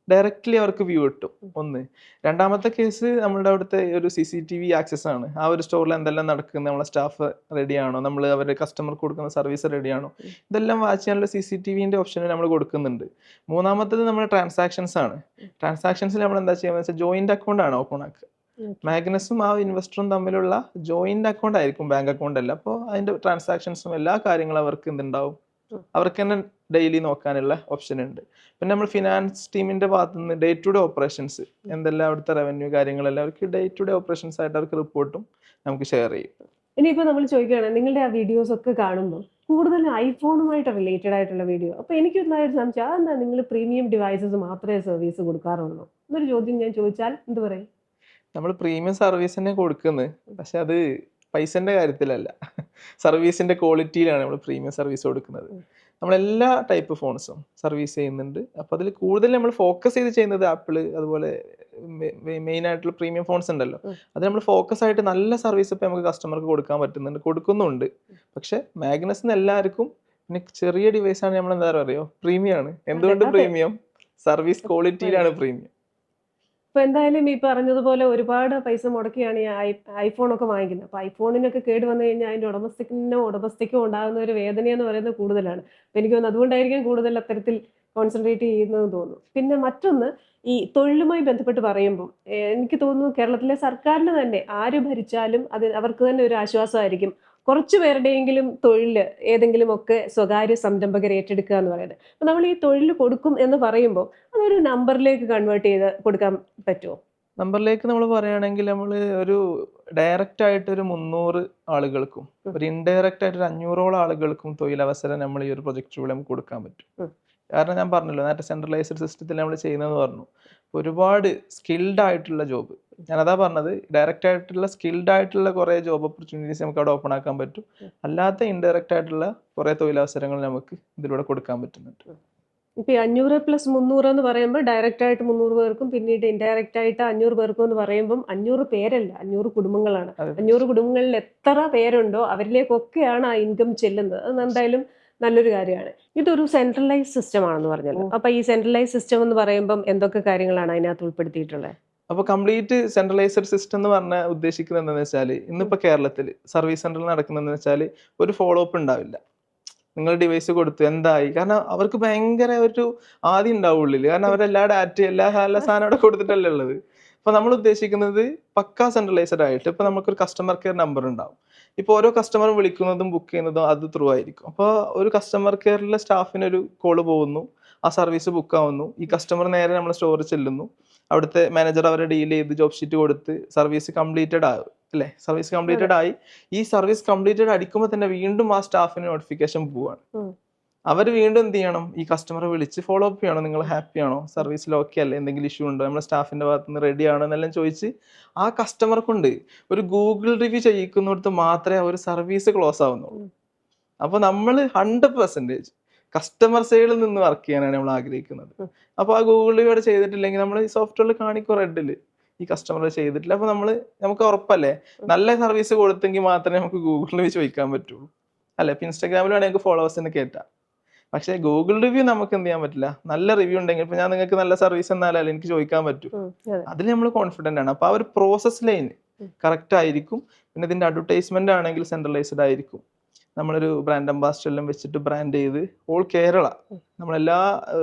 Speaker 1: ഡയറക്റ്റ്ലി അവർക്ക് വ്യൂ കിട്ടും. ഒന്ന്. രണ്ടാമത്തെ കേസ് നമ്മളുടെ അവിടുത്തെ ഒരു CCTV ആക്സസ് ആണ്. ആ ഒരു സ്റ്റോറിൽ എന്തെല്ലാം നടക്കുന്നത്, നമ്മളെ സ്റ്റാഫ് റെഡിയാണോ, നമ്മൾ അവരുടെ കസ്റ്റമർക്ക് കൊടുക്കുന്ന സർവീസ് റെഡിയാണോ, ഇതെല്ലാം വാച്ച് ചെയ്യാനുള്ള CCTVൻ്റെ ഓപ്ഷൻ നമ്മൾ കൊടുക്കുന്നുണ്ട്. മൂന്നാമത്തേത് നമ്മുടെ ട്രാൻസാക്ഷൻസ് ആണ്. ട്രാൻസാക്ഷൻസിൽ നമ്മൾ എന്താ ചെയ്യുക വെച്ചാൽ ജോയിന്റ് അക്കൗണ്ട് ആണ് ഓപ്പൺ ആക്കുക. മാഗ്നസും ആ ഇൻവെസ്റ്ററും തമ്മിലുള്ള ജോയിന്റ് അക്കൗണ്ട് ആയിരിക്കും, ബാങ്ക് അക്കൗണ്ട് അല്ല. അപ്പോൾ അതിന്റെ ട്രാൻസാക്ഷൻസും എല്ലാ കാര്യങ്ങളും അവർക്ക് എന്തുണ്ടാവും, അവർക്ക് തന്നെ ഡെയിലി നോക്കാനുള്ള ഓപ്ഷൻ ഉണ്ട്. പിന്നെ നമ്മൾ ഫിനാൻസ് ടീമിന്റെ ഭാഗത്ത് നിന്ന് ഡേ ടു ഡേ ഓപ്പറേഷൻസ് എന്തെല്ലാം അവിടുത്തെ റവന്യൂ കാര്യങ്ങളെല്ലാം അവർക്ക് ഡേ ടു ഡേ ഓപ്പറേഷൻസ് ആയിട്ട് അവർക്ക് റിപ്പോർട്ടും നമുക്ക് ഷെയർ ചെയ്യും.
Speaker 2: ഇനിയിപ്പോൾ നമ്മൾ ചോദിക്കുകയാണ്, നിങ്ങളുടെ ആ വീഡിയോസ് ഒക്കെ കാണുമ്പോൾ കൂടുതലും ഐഫോണുമായിട്ട് റിലേറ്റഡ് ആയിട്ടുള്ള വീഡിയോ. അപ്പോൾ എനിക്ക് ഉണ്ടായൊരു സംശയം, അതെന്താ നിങ്ങൾ പ്രീമിയം ഡിവൈസസ് മാത്രമേ സർവീസ് കൊടുക്കാറുള്ളൂ എന്നൊരു ചോദ്യം ഞാൻ ചോദിച്ചാൽ എന്ത് പറയും?
Speaker 1: നമ്മൾ പ്രീമിയം സർവീസ് തന്നെ കൊടുക്കുന്നത്, പക്ഷെ അത് പൈസന്റെ കാര്യത്തിലല്ല, സർവീസിന്റെ ക്വാളിറ്റിയിലാണ് നമ്മൾ പ്രീമിയം സർവീസ് കൊടുക്കുന്നത്. നമ്മളെല്ലാ ടൈപ്പ് ഫോൺസും സർവീസ് ചെയ്യുന്നുണ്ട്. അപ്പോൾ അതിൽ കൂടുതൽ നമ്മൾ ഫോക്കസ് ചെയ്ത് ചെയ്യുന്നത് ആപ്പിള്, അതുപോലെ മെയിൻ ആയിട്ടുള്ള പ്രീമിയം ഫോൺസ് ഉണ്ടല്ലോ, അത് നമ്മൾ ഫോക്കസ് ആയിട്ട് നല്ല സർവീസ് ഇപ്പം നമുക്ക് കസ്റ്റമർക്ക് കൊടുക്കാൻ പറ്റുന്നുണ്ട്, കൊടുക്കുന്നുണ്ട്. പക്ഷെ മാഗ്നസിന് എല്ലാവർക്കും പിന്നെ ചെറിയ ഡിവൈസാണ് നമ്മൾ എന്താ പറയുക പ്രീമിയം ആണ്. എന്തുകൊണ്ട് പ്രീമിയം? Service ക്വാളിറ്റിയിലാണ് premium.
Speaker 2: ഇപ്പൊ എന്തായാലും ഈ പറഞ്ഞതുപോലെ ഒരുപാട് പൈസ മുടക്കിയാണ് ഈ ഐഫോൺ ഒക്കെ വാങ്ങിക്കുന്നത്. അപ്പൊ ഐഫോണിനൊക്കെ കേട് വന്നു കഴിഞ്ഞാൽ അതിന്റെ ഉടമസ്ഥയ്ക്കോ ഉണ്ടാകുന്ന ഒരു വേദന എന്ന് പറയുന്നത് കൂടുതലാണ്. അപ്പൊ എനിക്ക് തോന്നുന്നു അതുകൊണ്ടായിരിക്കും കൂടുതൽ അത്തരത്തിൽ കോൺസെൻട്രേറ്റ് ചെയ്യുന്നതെന്ന് തോന്നുന്നു. പിന്നെ മറ്റൊന്ന്, ഈ തൊഴിലുമായി ബന്ധപ്പെട്ട് പറയുമ്പോൾ എനിക്ക് തോന്നുന്നു കേരളത്തിലെ സർക്കാരിന് തന്നെ ആര് ഭരിച്ചാലും അത് അവർക്ക് തന്നെ ഒരു ആശ്വാസമായിരിക്കും കുറച്ചു പേരുടെയെങ്കിലും തൊഴിൽ ഏതെങ്കിലും ഒക്കെ സ്വകാര്യ സംരംഭകർ ഏറ്റെടുക്കുക എന്ന് പറയുന്നത്. അപ്പൊ നമ്മൾ ഈ തൊഴിൽ കൊടുക്കും എന്ന് പറയുമ്പോൾ അതൊരു നമ്പറിലേക്ക് കൺവേർട്ട് ചെയ്ത് കൊടുക്കാൻ പറ്റുമോ?
Speaker 1: നമ്പറിലേക്ക് നമ്മൾ പറയുകയാണെങ്കിൽ നമ്മൾ ഒരു ഡയറക്റ്റ് ആയിട്ട് ഒരു 300 ആളുകൾക്കും ഒരു ഇൻഡയറക്റ്റ് ആയിട്ട് ഒരു 500ഓളം ആളുകൾക്കും തൊഴിലവസരം നമ്മൾ ഈ ഒരു പ്രൊജക്റ്റിലൂടെ നമുക്ക് കൊടുക്കാൻ പറ്റും. കാരണം ഞാൻ പറഞ്ഞല്ലോ നേരത്തെ സെൻട്രലൈസ്ഡ് സിസ്റ്റത്തിൽ നമ്മൾ ചെയ്യുന്നതെന്ന് പറഞ്ഞു. ഒരുപാട് സ്കിൽഡ് ആയിട്ടുള്ള ജോബ്, ഞാനതാ പറഞ്ഞത്, ഡയറക്റ്റ് ആയിട്ടുള്ള സ്കിൽഡ് ആയിട്ടുള്ള കുറേ ജോബ് ഓപ്പർച്യൂണിറ്റീസ് നമുക്ക് അവിടെ ഓപ്പൺ ആക്കാൻ പറ്റും. അല്ലാത്ത ഇൻഡയറക്റ്റ് ആയിട്ടുള്ള കുറേ തൊഴിലവസരങ്ങൾ നമുക്ക് ഇതിലൂടെ കൊടുക്കാൻ പറ്റുന്നുണ്ട്.
Speaker 2: ഇപ്പൊ 500 + 300 എന്ന് പറയുമ്പോൾ ഡയറക്റ്റ് ആയിട്ട് 300 പേർക്കും പിന്നീട് ഇൻഡയറക്റ്റ് ആയിട്ട് 500 പേർക്കും എന്ന് പറയുമ്പോൾ 500 പേരല്ല, 500 കുടുംബങ്ങളാണ്. 500 കുടുംബങ്ങളിൽ എത്ര പേരുണ്ടോ അവരിലേക്കൊക്കെയാണ് ആ ഇൻകം ചെല്ലുന്നത്. അത് എന്തായാലും നല്ലൊരു കാര്യമാണ്. ഇതൊരു സെൻട്രലൈസ് സിസ്റ്റം ആണെന്ന് പറഞ്ഞല്ലോ. അപ്പൊ ഈ സെൻട്രലൈസ് സിസ്റ്റം എന്ന് പറയുമ്പോൾ എന്തൊക്കെ കാര്യങ്ങളാണ് അതിനകത്ത് ഉൾപ്പെടുത്തിയിട്ടുള്ളത്?
Speaker 1: അപ്പോൾ കംപ്ലീറ്റ് സെൻട്രലൈസ്ഡ് സിസ്റ്റം എന്ന് പറഞ്ഞാൽ ഉദ്ദേശിക്കുന്നത് എന്താണെന്ന് വെച്ചാൽ ഇന്നിപ്പോൾ കേരളത്തിൽ സർവീസ് സെന്ററിൽ നടക്കുന്നതെന്ന് വെച്ചാൽ ഒരു ഫോളോ അപ്പ് ഉണ്ടാവില്ല. നിങ്ങൾ ഡിവൈസ് കൊടുത്തു എന്തായി, കാരണം അവർക്ക് ഭയങ്കര ഒരു ആദ്യം ഉണ്ടാവും ഉള്ളിൽ, കാരണം അവരെല്ലാ ഡാറ്റ എല്ലാ സാധനം അവിടെ കൊടുത്തിട്ടല്ലേ ഉള്ളത്. അപ്പോൾ നമ്മൾ ഉദ്ദേശിക്കുന്നത് പക്കാ സെൻട്രലൈസ്ഡ് ആയിട്ട് ഇപ്പോൾ നമുക്കൊരു കസ്റ്റമർ കെയർ നമ്പർ ഉണ്ടാവും. ഇപ്പോൾ ഓരോ കസ്റ്റമറും വിളിക്കുന്നതും ബുക്ക് ചെയ്യുന്നതും അത് ത്രൂ ആയിരിക്കും. അപ്പോൾ ഒരു കസ്റ്റമർ കെയറിലെ സ്റ്റാഫിനൊരു കോള് പോകുന്നു, ആ സർവീസ് ബുക്ക് ആവുന്നു, ഈ കസ്റ്റമർ നേരെ നമ്മൾ സ്റ്റോറിൽ ചെല്ലുന്നു, അവിടുത്തെ മാനേജർ അവരെ ഡീൽ ചെയ്ത് ജോബ് ഷീറ്റ് കൊടുത്ത് സർവീസ് കംപ്ലീറ്റഡ് ആവും അല്ലേ, സർവീസ് കംപ്ലീറ്റഡ് ആയി. ഈ സർവീസ് കംപ്ലീറ്റഡ് അടിക്കുമ്പോൾ തന്നെ വീണ്ടും ആ സ്റ്റാഫിന് നോട്ടിഫിക്കേഷൻ പോവാണ്. അവർ വീണ്ടും എന്ത് ചെയ്യണം, ഈ കസ്റ്റമറെ വിളിച്ച് ഫോളോ അപ്പ് ചെയ്യണം, നിങ്ങൾ ഹാപ്പി ആണോ, സർവീസിൽ ഓക്കെ അല്ലേ, എന്തെങ്കിലും ഇഷ്യൂ ഉണ്ടോ, നമ്മുടെ സ്റ്റാഫിന്റെ ഭാഗത്ത് നിന്ന് റെഡി ആണോ എന്നെല്ലാം ചോദിച്ച് ആ കസ്റ്റമർ കൊണ്ട് ഒരു ഗൂഗിൾ റിവ്യൂ ചെയ്യിക്കുന്നിടത്ത് മാത്രമേ ഒരു സർവീസ് ക്ലോസ് ആവുന്നുള്ളൂ. അപ്പോൾ നമ്മൾ 100% കസ്റ്റമർ സൈഡിൽ നിന്ന് വർക്ക് ചെയ്യാനാണ് നമ്മൾ ആഗ്രഹിക്കുന്നത്. അപ്പോൾ ആ ഗൂഗിൾ റിവ്യൂ അവിടെ ചെയ്തിട്ടില്ലെങ്കിൽ നമ്മൾ ഈ സോഫ്റ്റ്വെയറിൽ കാണിക്കും റെഡിൽ ഈ കസ്റ്റമർ ചെയ്തിട്ടില്ല. അപ്പോൾ നമുക്ക് ഉറപ്പല്ലേ, നല്ല സർവീസ് കൊടുത്തെങ്കിൽ മാത്രമേ നമുക്ക് ഗൂഗിൾ റിവ്യൂ ചോദിക്കാൻ പറ്റുള്ളൂ അല്ലേ. ഇപ്പം ഇൻസ്റ്റാഗ്രാമിൽ വേണമെങ്കിൽ നമുക്ക് ഫോളോവേഴ്സിന് കയറ്റാം, പക്ഷേ ഗൂഗിൾ റിവ്യൂ നമുക്ക് എന്ത് ചെയ്യാൻ പറ്റില്ല. നല്ല റിവ്യൂ ഉണ്ടെങ്കിൽ ഇപ്പം ഞാൻ നിങ്ങൾക്ക് നല്ല സർവീസ് എന്നാലല്ലേ എനിക്ക് ചോദിക്കാൻ പറ്റൂ, അതിൽ നമ്മൾ കോൺഫിഡൻ്റ് ആണ്. അപ്പോൾ ആ ഒരു പ്രോസസ് ലൈൻ കറക്റ്റ് ആയിരിക്കും. പിന്നെ ഇതിൻ്റെ അഡ്വർടൈസ്മെന്റ് ആണെങ്കിൽ സെൻട്രലൈസ്ഡ് ആയിരിക്കും. നമ്മളൊരു ബ്രാൻഡ് അംബാസിഡറെല്ലാം വെച്ചിട്ട് ബ്രാൻഡ് ചെയ്ത് ഓൾ കേരള നമ്മളെല്ലാ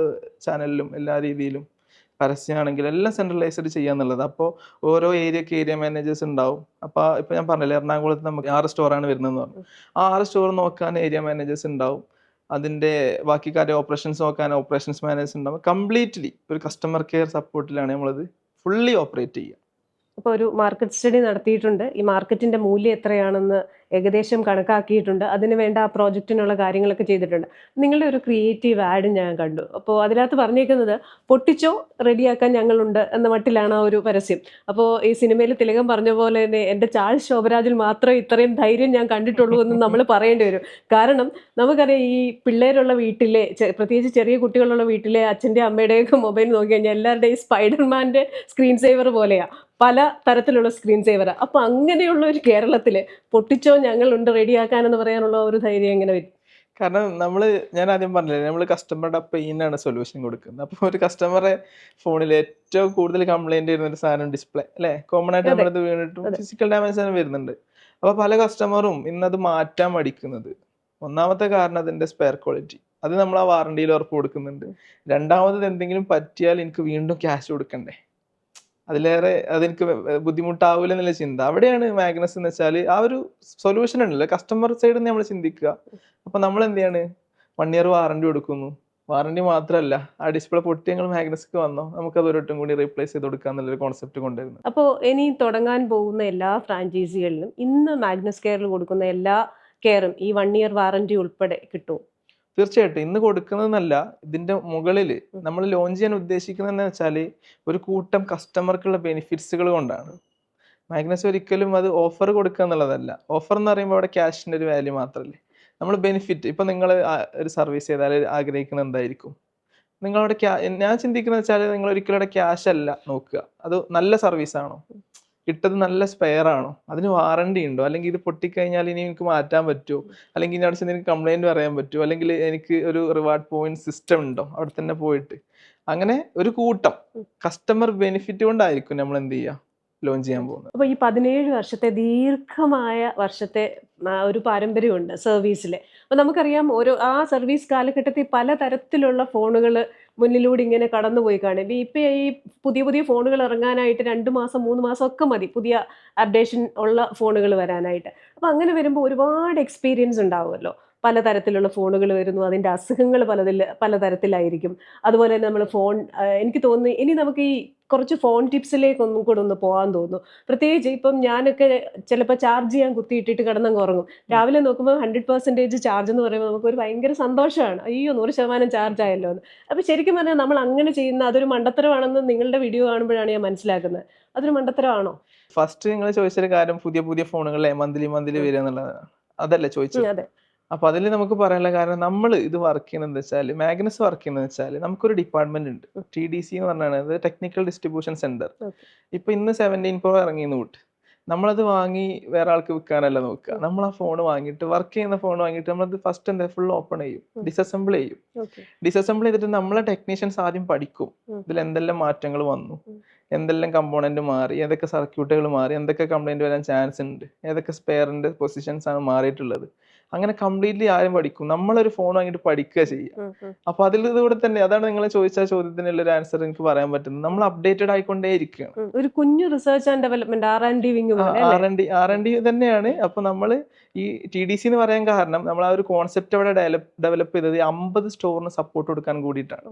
Speaker 1: ചാനലിലും എല്ലാ രീതിയിലും പരസ്യമാണെങ്കിൽ എല്ലാം സെൻട്രലൈസ്ഡ് ചെയ്യാന്നുള്ളത്. അപ്പോൾ ഓരോ ഏരിയക്ക് ഏരിയ മാനേജേഴ്സ് ഉണ്ടാവും. അപ്പോൾ ഇപ്പം ഞാൻ പറഞ്ഞില്ലേ എറണാകുളത്ത് നമുക്ക് 6 സ്റ്റോറാണ് വരുന്നതെന്ന് പറഞ്ഞു. ആ 6 സ്റ്റോർ നോക്കാൻ ഏരിയ മാനേജേഴ്സ് ഉണ്ടാവും, അതിൻ്റെ ബാക്കി കാര്യം ഓപ്പറേഷൻസ് നോക്കാൻ ഓപ്പറേഷൻസ് മാനേജേഴ്സ് ഉണ്ടാവും. കംപ്ലീറ്റ്ലി ഒരു കസ്റ്റമർ കെയർ സപ്പോർട്ടിലാണ് നമ്മളത് ഫുള്ളി ഓപ്പറേറ്റ് ചെയ്യുക.
Speaker 2: അപ്പോൾ ഒരു മാർക്കറ്റ് സ്റ്റഡി നടത്തിയിട്ടുണ്ട്. ഈ മാർക്കറ്റിന്റെ മൂല്യം എത്രയാണെന്ന് ഏകദേശം കണക്കാക്കിയിട്ടുണ്ട്. അതിന് വേണ്ട ആ പ്രോജക്റ്റിനുള്ള കാര്യങ്ങളൊക്കെ ചെയ്തിട്ടുണ്ട്. നിങ്ങളുടെ ഒരു ക്രിയേറ്റീവ് ആഡ് ഞാൻ കണ്ടു. അപ്പോൾ അതിനകത്ത് പറഞ്ഞേക്കുന്നത് പൊട്ടിച്ചോ റെഡിയാക്കാൻ ഞങ്ങളുണ്ട് എന്ന മട്ടിലാണ് ആ ഒരു പരസ്യം. അപ്പോൾ ഈ സിനിമയിൽ തിലകൻ പറഞ്ഞ പോലെ തന്നെ എൻ്റെ ചാൾസ് ശോഭരാജിൽ മാത്രമേ ഇത്രയും ധൈര്യം ഞാൻ കണ്ടിട്ടുള്ളൂ എന്ന് നമ്മൾ പറയേണ്ടി വരും. കാരണം നമുക്കറിയാം ഈ പിള്ളേരുള്ള വീട്ടിലെ പ്രത്യേകിച്ച് ചെറിയ കുട്ടികളുള്ള വീട്ടിലെ അച്ഛൻ്റെ അമ്മയുടെയൊക്കെ മൊബൈൽ നോക്കി കഴിഞ്ഞാൽ എല്ലാവരുടെയും സ്പൈഡർമാൻ്റെ സ്ക്രീൻ സേവർ പോലെയാണ്, പല തരത്തിലുള്ള സ്ക്രീൻ സേവർ. അപ്പൊ അങ്ങനെയുള്ള ഒരു കേരളത്തില് പൊട്ടിച്ചോ ഞങ്ങളുണ്ട് റെഡിയാക്കാനെന്ന് പറയാനുള്ള ഒരു ധൈര്യം എങ്ങനെ വരും?
Speaker 1: കാരണം ഞാൻ ആദ്യം പറഞ്ഞില്ലേ, നമ്മൾ കസ്റ്റമറുടെ പെയിനാണ് സൊല്യൂഷൻ കൊടുക്കുന്നത്. അപ്പോൾ ഒരു കസ്റ്റമറെ ഫോണിൽ ഏറ്റവും കൂടുതൽ കംപ്ലൈന്റ് വരുന്ന ഒരു സാധനം ഡിസ്പ്ലേ അല്ലേ, കോമൺ ആയിട്ട് നമ്മളത് വീണിട്ടും ഫിസിക്കൽ ഡാമേജ് തന്നെ വരുന്നുണ്ട്. അപ്പോൾ പല കസ്റ്റമറും ഇന്നത് മാറ്റാൻ മടിക്കുന്നത് ഒന്നാമത്തെ കാരണം അതിന്റെ സ്പെയർ ക്വാളിറ്റി, അത് നമ്മൾ ആ വാറണ്ടിയിൽ ഉറപ്പ് കൊടുക്കുന്നുണ്ട്. രണ്ടാമത് എന്തെങ്കിലും പറ്റിയാൽ എനിക്ക് വീണ്ടും ക്യാഷ് കൊടുക്കണ്ടേ, അതിലേറെ അതെനിക്ക് ബുദ്ധിമുട്ടാവില്ല എന്നുള്ള ചിന്ത. അവിടെയാണ് മാഗ്നസ് എന്ന് വെച്ചാൽ ആ ഒരു സൊല്യൂഷൻ ഉണ്ടല്ലോ, കസ്റ്റമർ സൈഡിൽ നിന്ന് നമ്മൾ ചിന്തിക്കുക. അപ്പൊ നമ്മൾ എന്ത് ചെയ്യാണ്, 1 year വാറണ്ടി കൊടുക്കുന്നു. വാറണ്ടി മാത്രമല്ല, ആ ഡിസ്പ്ലേ പൊട്ടി ഞങ്ങൾ മാഗ്നസ്ക്ക് വന്നോ, നമുക്കത് ഒരൊട്ടും കൂടി റീപ്ലേസ് ചെയ്ത് കൊടുക്കുക എന്നുള്ളൊരു കോൺസെപ്റ്റ് കൊണ്ടുവരുന്നത്.
Speaker 2: അപ്പോൾ ഇനി തുടങ്ങാൻ പോകുന്ന എല്ലാ ഫ്രാഞ്ചൈസികളിലും ഇന്ന് മാഗ്നസ് കെയറിൽ കൊടുക്കുന്ന എല്ലാ കെയറും ഈ 1 year വാറണ്ടി ഉൾപ്പെടെ കിട്ടും?
Speaker 1: തീർച്ചയായിട്ടും ഇന്ന് കൊടുക്കുന്നതെന്നല്ല, ഇതിന്റെ മുകളിൽ നമ്മൾ ലോഞ്ച് ചെയ്യാൻ ഉദ്ദേശിക്കുന്നതെന്ന് വെച്ചാൽ ഒരു കൂട്ടം കസ്റ്റമർക്കുള്ള ബെനിഫിറ്റ്സുകൾ കൊണ്ടാണ്. മാഗ്നസ് ഒരിക്കലും അത് ഓഫർ കൊടുക്കുക എന്നുള്ളതല്ല. ഓഫർ എന്ന് പറയുമ്പോൾ അവിടെ ക്യാഷിന്റെ ഒരു വാല്യൂ മാത്രമല്ലേ. നമ്മൾ ബെനിഫിറ്റ്, ഇപ്പൊ നിങ്ങൾ ഒരു സർവീസ് ചെയ്താൽ ആഗ്രഹിക്കുന്നത് എന്തായിരിക്കും, നിങ്ങളവിടെ ഞാൻ ചിന്തിക്കുന്നത് വെച്ചാൽ നിങ്ങൾ ഒരിക്കലും അവിടെ ക്യാഷ് അല്ല നോക്കുക, അത് നല്ല സർവീസ് ആണോ, ഇട്ടത് നല്ല സ്പെയർ ആണോ, അതിന് വാറണ്ടി ഉണ്ടോ, അല്ലെങ്കിൽ ഇത് പൊട്ടിക്കഴിഞ്ഞാൽ ഇനി എനിക്ക് മാറ്റാൻ പറ്റുമോ, അല്ലെങ്കിൽ ഇനി അവിടെ ചെന്ന് എനിക്ക് കംപ്ലൈന്റ് പറയാൻ പറ്റുമോ, അല്ലെങ്കിൽ എനിക്ക് ഒരു റിവാർഡ് പോയിന്റ് സിസ്റ്റം ഉണ്ടോ അവിടെ തന്നെ പോയിട്ട്. അങ്ങനെ ഒരു കൂട്ടം കസ്റ്റമർ ബെനിഫിറ്റ് കൊണ്ടായിരിക്കും നമ്മൾ എന്ത് ചെയ്യുക, ലോഞ്ച് ചെയ്യാൻ പോകുന്നത്.
Speaker 2: അപ്പോൾ ഈ 17 വർഷത്തെ ദീർഘമായ ഒരു പാരമ്പര്യമുണ്ട് സർവീസിൽ. അപ്പോൾ നമുക്കറിയാം ആ സർവീസ് കാലഘട്ടത്തിൽ പലതരത്തിലുള്ള ഫോണുകൾ മുന്നിലൂടെ ഇങ്ങനെ കടന്നുപോയി കാണും. ഇപ്പം ഈ പുതിയ പുതിയ ഫോണുകൾ ഇറങ്ങാനായിട്ട് 2 മാസം 3 മാസം ഒക്കെ മതി പുതിയ അപ്ഡേഷൻ ഉള്ള ഫോണുകൾ വരാനായിട്ട്. അപ്പോൾ അങ്ങനെ വരുമ്പോൾ ഒരുപാട് എക്സ്പീരിയൻസ് ഉണ്ടാവുമല്ലോ. പലതരത്തിലുള്ള ഫോണുകൾ വരുന്നു, അതിൻ്റെ അസുഖങ്ങൾ പലതരത്തിലായിരിക്കും. അതുപോലെ തന്നെ നമ്മൾ എനിക്ക് തോന്നുന്നു ഇനി നമുക്ക് ഈ കുറച്ച് ഫോൺ ടിപ്സിലേക്ക് ഒന്നും കൂടെ ഒന്ന് പോകാൻ തോന്നുന്നു. പ്രത്യേകിച്ച് ഇപ്പം ഞാനൊക്കെ ചിലപ്പോൾ ചാർജ് ചെയ്യാൻ കുത്തിയിട്ടിട്ട് കിടന്നങ്ങ് ഉറങ്ങും. രാവിലെ നോക്കുമ്പോൾ 100% ചാർജ് എന്ന് പറയുമ്പോൾ നമുക്കൊരു ഭയങ്കര സന്തോഷമാണ്. അയ്യോ 100% ചാർജ് ആയല്ലോ എന്ന്. അപ്പോൾ ശരിക്കും പറഞ്ഞാൽ നമ്മൾ അങ്ങനെ ചെയ്യുന്ന അതൊരു മണ്ടത്തരമാണെന്ന് നിങ്ങളുടെ വീഡിയോ കാണുമ്പോഴാണ് ഞാൻ മനസ്സിലാക്കുന്നത്. അതൊരു മണ്ടത്തരമാണോ?
Speaker 1: ഫസ്റ്റ് നിങ്ങൾ ചോദിച്ചൊരു കാര്യം പുതിയ പുതിയ ഫോണുകളെ മന്ത്ലി വരിക എന്നുള്ളതാണ്, അതല്ലേ ചോദിച്ചത്?
Speaker 2: അതെ.
Speaker 1: അപ്പൊ അതിൽ നമുക്ക് പറയാനുള്ള കാരണം, നമ്മൾ ഇത് വർക്ക് ചെയ്യുന്നത് വെച്ചാൽ, മാഗ്നസ് വർക്ക് ചെയ്യുന്നത് വെച്ചാൽ നമുക്കൊരു ഡിപ്പാർട്ട്മെന്റ് ഉണ്ട്, TDC എന്ന് പറഞ്ഞാൽ ടെക്നിക്കൽ ഡിസ്ട്രിബ്യൂഷൻ സെന്റർ. ഇപ്പൊ ഇന്ന് 17 Pro ഇറങ്ങിയെന്ന് കൂട്ട്, നമ്മളത് വാങ്ങി വേറെ ആൾക്ക് വിൽക്കാനല്ല നോക്കുക. നമ്മൾ ആ ഫോൺ വാങ്ങിയിട്ട്, വർക്ക് ചെയ്യുന്ന ഫോൺ വാങ്ങിയിട്ട് നമ്മളത് ഫസ്റ്റ് ഫുൾ ഓപ്പൺ ചെയ്യും, ഡിസസംബിൾ ചെയ്യും. ഡിസസംബിൾ ചെയ്തിട്ട് നമ്മളെ ടെക്നീഷ്യൻസ് ആദ്യം പഠിക്കും ഇതിൽ എന്തെല്ലാം മാറ്റങ്ങൾ വന്നു, എന്തെല്ലാം കമ്പോണന്റ് മാറി, ഏതൊക്കെ സർക്യൂട്ടുകൾ മാറി, എന്തൊക്കെ കംപ്ലൈന്റ് വരാൻ ചാൻസ് ഉണ്ട്, ഏതൊക്കെ സ്പെയറിന്റെ പൊസിഷൻസ് ആണ് മാറിയിട്ടുള്ളത്. അങ്ങനെ കംപ്ലീറ്റ്ലി ആരും പഠിക്കും. നമ്മളൊരു ഫോൺ വാങ്ങിയിട്ട് പഠിക്കുക ചെയ്യുക. അപ്പൊ അതിലൂടെ തന്നെ, അതാണ് നിങ്ങൾ ചോദിച്ച ചോദ്യത്തിനുള്ള ഒരു ആൻസർ എനിക്ക് പറയാൻ പറ്റുന്നത്. നമ്മൾ അപ്ഡേറ്റഡ് ആയിക്കൊണ്ടേ ഇരിക്കുകയാണ്.
Speaker 2: ഒരു കുഞ്ഞു റിസർച്ച് ആൻഡ് ഡെവലപ്മെന്റ്
Speaker 1: R&D തന്നെയാണ്. അപ്പൊ നമ്മൾ ഈ TDC എന്ന് പറയാൻ കാരണം, നമ്മൾ ആ ഒരു കോൺസെപ്റ്റ് അവിടെ ഡെവലപ്പ് ചെയ്തത് 50 സ്റ്റോറിന് സപ്പോർട്ട് കൊടുക്കാൻ കൂടിയിട്ടാണ്.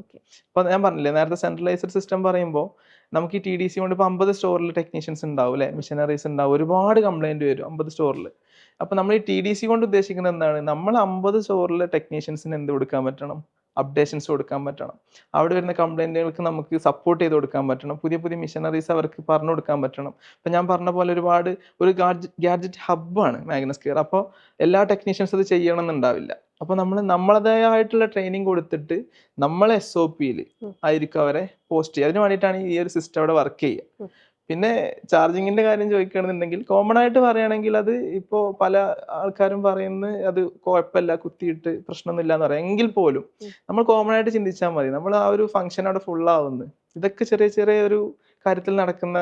Speaker 1: അപ്പൊ ഞാൻ പറഞ്ഞില്ലേ നേരത്തെ സെൻട്രലൈസ്ഡ് സിസ്റ്റം പറയുമ്പോൾ, നമുക്ക് ഈ TDC കൊണ്ട് ഇപ്പൊ 50 സ്റ്റോറിൽ ടെക്നീഷ്യൻസ് ഉണ്ടാവും അല്ലെ, മിഷനറീസ് ഉണ്ടാവും, ഒരുപാട് കംപ്ലൈന്റ് വരും 50 സ്റ്റോറിൽ. അപ്പൊ നമ്മൾ ഈ TDC കൊണ്ട് ഉദ്ദേശിക്കുന്നത് എന്താണ്, നമ്മൾ 50 സ്റ്റോറിലെ ടെക്നീഷ്യൻസിന് എന്ത് കൊടുക്കാൻ പറ്റണം, അപ്ഡേഷൻസ് കൊടുക്കാൻ പറ്റണം. അവിടെ വരുന്ന കംപ്ലൈന്റുകൾക്ക് നമുക്ക് സപ്പോർട്ട് ചെയ്ത് കൊടുക്കാൻ പറ്റണം. പുതിയ പുതിയ മിഷനറീസ് അവർക്ക് പറഞ്ഞു കൊടുക്കാൻ പറ്റണം. ഇപ്പൊ ഞാൻ പറഞ്ഞ പോലെ ഒരു ഗാഡ്ജറ്റ് ഹബ്ബാണ് മാഗ്നസ് കെയർ. അപ്പോൾ എല്ലാ ടെക്നീഷ്യൻസ് അത് ചെയ്യണം എന്നുണ്ടാവില്ല. അപ്പൊ നമ്മളതായിട്ടുള്ള ട്രെയിനിങ് കൊടുത്തിട്ട് നമ്മളെ SOPയിൽ ആയിരിക്കും അവരെ പോസ്റ്റ് ചെയ്യുക. അതിന് വേണ്ടിയിട്ടാണ് ഈ ഒരു സിസ്റ്റം അവിടെ വർക്ക് ചെയ്യുക. പിന്നെ ചാർജിങ്ങിന്റെ കാര്യം ചോദിക്കുകയാണെന്നുണ്ടെങ്കിൽ, കോമൺ ആയിട്ട് പറയുകയാണെങ്കിൽ, അത് ഇപ്പോൾ പല ആൾക്കാരും പറയുന്നത് അത് കുഴപ്പമില്ല, കുത്തിയിട്ട് പ്രശ്നമൊന്നുമില്ല എന്ന് പറയാം. എങ്കിൽ പോലും നമ്മൾ കോമൺ ആയിട്ട് ചിന്തിച്ചാൽ മതി, നമ്മൾ ആ ഒരു ഫംഗ്ഷൻ അവിടെ ഫുള്ളാവുന്നു. ഇതൊക്കെ ചെറിയ ചെറിയ ഒരു കാര്യത്തിൽ നടക്കുന്ന,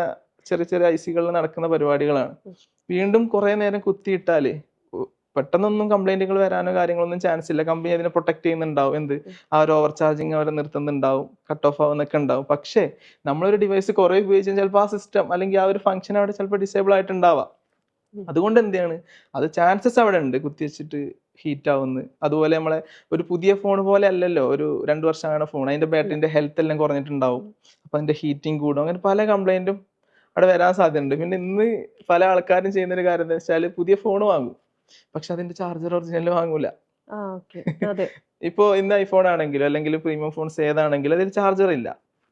Speaker 1: ചെറിയ ചെറിയ IC-കളിൽ നടക്കുന്ന പരിപാടികളാണ്. വീണ്ടും കുറെ നേരം കുത്തിയിട്ടാല് പെട്ടെന്നൊന്നും കംപ്ലൈന്റുകൾ വരാനോ കാര്യങ്ങളൊന്നും ചാൻസ് ഇല്ല. കമ്പനി അതിനെ പ്രൊട്ടക്ട് ചെയ്യുന്നുണ്ടാവും, ആ ഒരു ഓവർ ചാർജിങ് അവരെ നിർത്തുന്നുണ്ടാവും, കട്ട് ഓഫ് ആവുന്നൊക്കെ ഉണ്ടാവും. പക്ഷേ നമ്മളൊരു ഡിവൈസ് കുറെ ഉപയോഗിച്ചാൽ ചിലപ്പോൾ ആ സിസ്റ്റം അല്ലെങ്കിൽ ആ ഒരു ഫംഗ്ഷൻ അവിടെ ചിലപ്പോൾ ഡിസേബിൾ ആയിട്ടുണ്ടാവാം. അതുകൊണ്ട് എന്താണ് അത് ചാൻസസ് അവിടെ ഉണ്ട് കുത്തിവെച്ചിട്ട് ഹീറ്റ് ആവുന്നത്. അതുപോലെ നമ്മളെ ഒരു പുതിയ ഫോൺ പോലെ അല്ലല്ലോ ഒരു 2 വർഷം അങ്ങനെ ഫോൺ, അതിന്റെ ബാറ്ററിന്റെ ഹെൽത്ത് എല്ലാം കുറഞ്ഞിട്ടുണ്ടാവും. അപ്പൊ അതിന്റെ ഹീറ്റിംഗ് കൂടും, അങ്ങനെ പല കംപ്ലൈന്റും അവിടെ വരാൻ സാധ്യതയുണ്ട്. പിന്നെ ഇന്ന് പല ആൾക്കാരും ചെയ്യുന്ന ഒരു കാര്യം എന്താ വെച്ചാൽ പുതിയ ഫോൺ വാങ്ങും, പക്ഷെ അതിന്റെ ചാർജർ ഒറിജിനൽ വാങ്ങൂല.
Speaker 2: അതെ.
Speaker 1: ഇപ്പോ ഇന്ന് ഐഫോൺ ആണെങ്കിലും അല്ലെങ്കിൽ പ്രീമിയം ഫോൺസ് ഏതാണെങ്കിലും അതിൽ ചാർജർ ഇല്ല,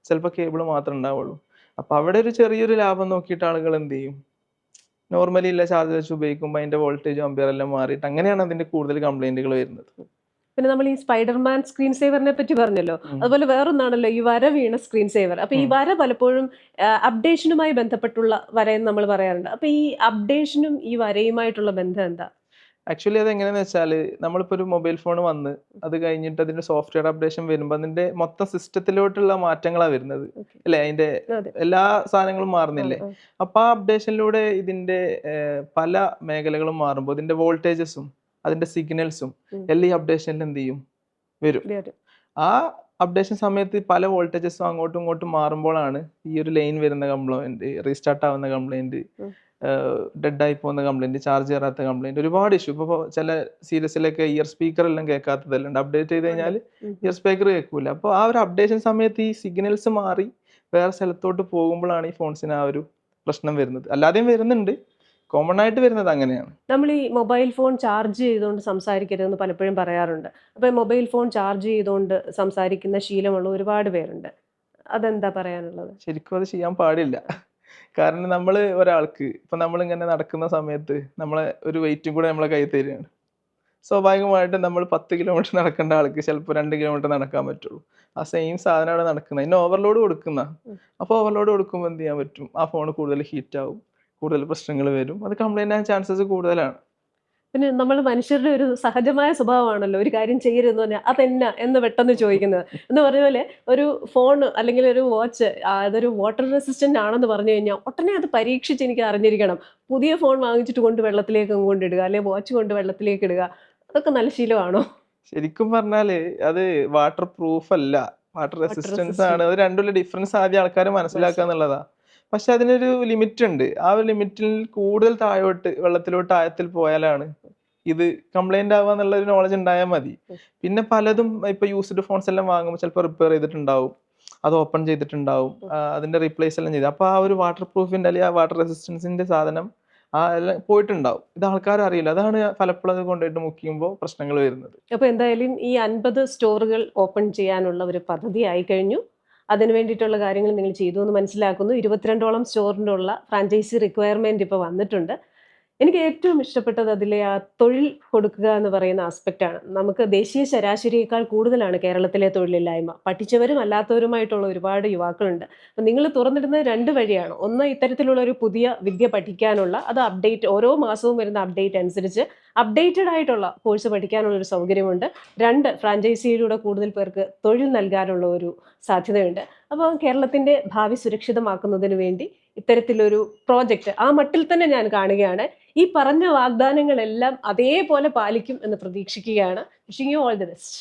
Speaker 1: ചിലപ്പോൾ കേബിൾ മാത്രമേ ഉണ്ടാവുള്ളൂ. അപ്പൊ അവിടെ ഒരു ചെറിയൊരു ലാഭം നോക്കിയിട്ട് ആളുകൾ എന്ത് ചെയ്യും, നോർമലി ഇല്ല ചാർജർ വെച്ച് ഉപയോഗിക്കുമ്പോൾ അതിന്റെ വോൾട്ടേജ് അമ്പയർ എല്ലാം മാറിയിട്ട് അങ്ങനെയാണ് അതിന്റെ കൂടുതൽ കംപ്ലൈന്റുകൾ വരുന്നത്.
Speaker 2: പിന്നെ നമ്മൾ ഈ സ്പൈഡർമാൻ സ്ക്രീൻ സേവറിനെ പറ്റി പറഞ്ഞല്ലോ, അതുപോലെ വേറൊന്നാണല്ലോ ഈ വര വീണ സ്ക്രീൻ സേവർ. അപ്പൊ ഈ വര പലപ്പോഴും അപ്ഡേഷനുമായി ബന്ധപ്പെട്ടുള്ള വരയെന്ന് നമ്മൾ പറയാറുണ്ട്. അപ്പൊ ഈ അപ്ഡേഷനും ഈ വരയുമായിട്ടുള്ള ബന്ധം എന്താ?
Speaker 1: ആക്ച്വലി അത് എങ്ങനെയാന്ന് വെച്ചാൽ നമ്മളിപ്പോൾ ഒരു മൊബൈൽ ഫോൺ വന്ന് അത് കഴിഞ്ഞിട്ട് അതിന്റെ സോഫ്റ്റ്വെയർ അപ്ഡേഷൻ വരുമ്പോൾ അതിന്റെ മൊത്തം സിസ്റ്റത്തിലോട്ടുള്ള മാറ്റങ്ങളാണ് വരുന്നത് അല്ലെ, അതിന്റെ എല്ലാ സാധനങ്ങളും മാറുന്നില്ലേ. അപ്പൊ ആ അപ്ഡേഷനിലൂടെ ഇതിന്റെ പല മേഖലകളും മാറുമ്പോൾ ഇതിന്റെ വോൾട്ടേജസും അതിന്റെ സിഗ്നൽസും എല്ലാം ഈ അപ്ഡേഷനിൽ എന്ത് ചെയ്യും, വരും. ആ അപ്ഡേഷൻ സമയത്ത് പല വോൾട്ടേജസും അങ്ങോട്ടും ഇങ്ങോട്ടും മാറുമ്പോഴാണ് ഈ ഒരു ലൈൻ വരുന്ന കംപ്ലൈന്റ്, റീസ്റ്റാർട്ട് ആവുന്ന കംപ്ലൈന്റ്, ഡെഡ് ആയി പോകുന്ന കംപ്ലൈന്റ്, ചാർജ് കയറാത്ത കംപ്ലൈന്റ്, ഒരുപാട് ഇഷ്യൂ. ഇപ്പൊ ചില സീരീസിലൊക്കെ ഇയർ സ്പീക്കർ എല്ലാം കേൾക്കാത്തതെല്ലാം ഉണ്ട്. അപ്ഡേറ്റ് ചെയ്ത് കഴിഞ്ഞാൽ ഇയർ സ്പീക്കർ കേൾക്കൂല. അപ്പോൾ ആ ഒരു അപ്ഡേഷൻ സമയത്ത് ഈ സിഗ്നൽസ് മാറി വേറെ സ്ഥലത്തോട്ട് പോകുമ്പോഴാണ് ഈ ഫോൺസിന് ആ ഒരു പ്രശ്നം വരുന്നത്. അല്ലാതെയും വരുന്നുണ്ട്, കോമൺ ആയിട്ട് വരുന്നത് അങ്ങനെയാണ്.
Speaker 2: നമ്മൾ ഈ മൊബൈൽ ഫോൺ ചാർജ് ചെയ്തുകൊണ്ട് സംസാരിക്കരുതെന്ന് പലപ്പോഴും പറയാറുണ്ട്. അപ്പൊ മൊബൈൽ ഫോൺ ചാർജ് ചെയ്തുകൊണ്ട് സംസാരിക്കുന്ന ശീലമുള്ള ഒരുപാട് പേരുണ്ട്. അതെന്താ പറയാനുള്ളത്?
Speaker 1: ശരിക്കും അത് ചെയ്യാൻ പാടില്ല. കാരണം നമ്മൾ ഒരാൾക്ക് ഇപ്പൊ നമ്മളിങ്ങനെ നടക്കുന്ന സമയത്ത് നമ്മളെ ഒരു വെയിറ്റും കൂടെ നമ്മളെ കയ്യിൽ തരികയാണ്. സ്വാഭാവികമായിട്ടും നമ്മൾ 10 കിലോമീറ്റർ നടക്കേണ്ട ആൾക്ക് ചിലപ്പോൾ 2 കിലോമീറ്റർ നടക്കാൻ പറ്റുള്ളൂ. ആ സെയിം സാധനമാണ് നടക്കുന്നത്, അതിന് ഓവർലോഡ് കൊടുക്കുന്ന. അപ്പോൾ ഓവർലോഡ് കൊടുക്കുമ്പോൾ എന്ത് ചെയ്യാൻ പറ്റും, ആ ഫോൺ കൂടുതൽ ഹീറ്റ് ആവും, കൂടുതൽ പ്രശ്നങ്ങൾ വരും, അത് കംപ്ലൈന്റ് ആകാൻ ചാൻസസ് കൂടുതലാണ്.
Speaker 2: പിന്നെ നമ്മൾ മനുഷ്യരുടെ ഒരു സഹജമായ സ്വഭാവമാണല്ലോ ഒരു കാര്യം ചെയ്യരുതെന്ന് പറഞ്ഞാൽ അതെന്നാ എന്ന് പെട്ടെന്ന് ചോദിക്കുന്നത്. എന്ന് പറഞ്ഞ പോലെ ഒരു ഫോൺ അല്ലെങ്കിൽ ഒരു വാച്ച് അതൊരു വാട്ടർ റെസിസ്റ്റന്റ് ആണെന്ന് പറഞ്ഞു കഴിഞ്ഞാൽ ഉടനെ അത് പരീക്ഷിച്ച് എനിക്ക് അറിഞ്ഞിരിക്കണം. പുതിയ ഫോൺ വാങ്ങിച്ചിട്ട് കൊണ്ട് വെള്ളത്തിലേക്ക് കൊണ്ടിടുക, അല്ലെങ്കിൽ വാച്ച് കൊണ്ട് വെള്ളത്തിലേക്ക് ഇടുക, അതൊക്കെ നല്ല ശീലമാണോ?
Speaker 1: ശരിക്കും പറഞ്ഞാല് അത് വാട്ടർ പ്രൂഫ് അല്ല, വാട്ടർ റെസിസ്റ്റൻസ് ആണ്. അത് രണ്ടുള്ള ഡിഫറൻസ് ആദ്യം ആൾക്കാർ മനസ്സിലാക്കുക എന്നുള്ളതാ. പക്ഷെ അതിനൊരു ലിമിറ്റ് ഉണ്ട്. ആ ഒരു ലിമിറ്റിൽ കൂടുതൽ താഴോട്ട് വെള്ളത്തിലോട്ട് ആഴത്തിൽ പോയാലാണ് ഇത് കംപ്ലൈന്റ് ആവുക എന്നുള്ള ഒരു നോളജ് ഉണ്ടായാൽ മതി. പിന്നെ പലതും ഇപ്പൊ യൂസ്ഡ് ഫോൺസ് എല്ലാം വാങ്ങുമ്പോൾ ചിലപ്പോൾ റിപ്പയർ ചെയ്തിട്ടുണ്ടാവും, അത് ഓപ്പൺ ചെയ്തിട്ടുണ്ടാവും, അതിന്റെ റീപ്ലേസ് എല്ലാം ചെയ്ത്. അപ്പൊ ആ ഒരു വാട്ടർ പ്രൂഫിന്റെ അല്ലെങ്കിൽ ആ വാട്ടർ റെസിസ്റ്റൻസിന്റെ സാധനം എല്ലാം പോയിട്ടുണ്ടാവും. ഇത് ആൾക്കാർ അറിയില്ല. അതാണ് പലപ്പോഴും അത് കൊണ്ടുപോയിട്ട് മുക്കിയുമ്പോൾ പ്രശ്നങ്ങൾ വരുന്നത്.
Speaker 2: അപ്പൊ എന്തായാലും ഈ 50 സ്റ്റോറുകൾ ഓപ്പൺ ചെയ്യാനുള്ള ഒരു പദ്ധതി ആയി കഴിഞ്ഞു. അതിന് വേണ്ടിയിട്ടുള്ള കാര്യങ്ങൾ നിങ്ങൾ ചെയ്തു എന്ന് മനസ്സിലാക്കുന്നു. 22ഓളം സ്റ്റോറിൻ്റെ ഉള്ള ഫ്രാഞ്ചൈസി റിക്വയർമെന്റ് ഇപ്പോൾ വന്നിട്ടുണ്ട്. എനിക്ക് ഏറ്റവും ഇഷ്ടപ്പെട്ടത് അതിലെ ആ തൊഴിൽ കൊടുക്കുക എന്ന് പറയുന്ന ആസ്പെക്റ്റാണ്. നമുക്ക് ദേശീയ ശരാശരിയേക്കാൾ കൂടുതലാണ് കേരളത്തിലെ തൊഴിലില്ലായ്മ. പഠിച്ചവരും അല്ലാത്തവരുമായിട്ടുള്ള ഒരുപാട് യുവാക്കളുണ്ട്. അപ്പം നിങ്ങൾ തുറന്നിടുന്നത് 2 വഴിയാണ്. ഒന്ന്, ഇത്തരത്തിലുള്ള ഒരു പുതിയ വിദ്യ പഠിക്കാനുള്ള, അത് അപ്ഡേറ്റ് ഓരോ മാസവും വരുന്ന അപ്ഡേറ്റ് അനുസരിച്ച് അപ്ഡേറ്റഡ് ആയിട്ടുള്ള കോഴ്സ് പഠിക്കാനുള്ള ഒരു സൗകര്യമുണ്ട്. 2, ഫ്രാഞ്ചൈസിയിലൂടെ കൂടുതൽ പേർക്ക് തൊഴിൽ നൽകാനുള്ള ഒരു സാധ്യതയുണ്ട്. അപ്പോൾ കേരളത്തിൻ്റെ ഭാവി സുരക്ഷിതമാക്കുന്നതിന് വേണ്ടി ഇത്തരത്തിലൊരു പ്രോജക്റ്റ് ആ മട്ടിൽ തന്നെ ഞാൻ കാണുകയാണ്. ഈ പറഞ്ഞ വാഗ്ദാനങ്ങളെല്ലാം അതേപോലെ പാലിക്കും എന്ന് പ്രതീക്ഷിക്കുകയാണ്. Wishing you all the best.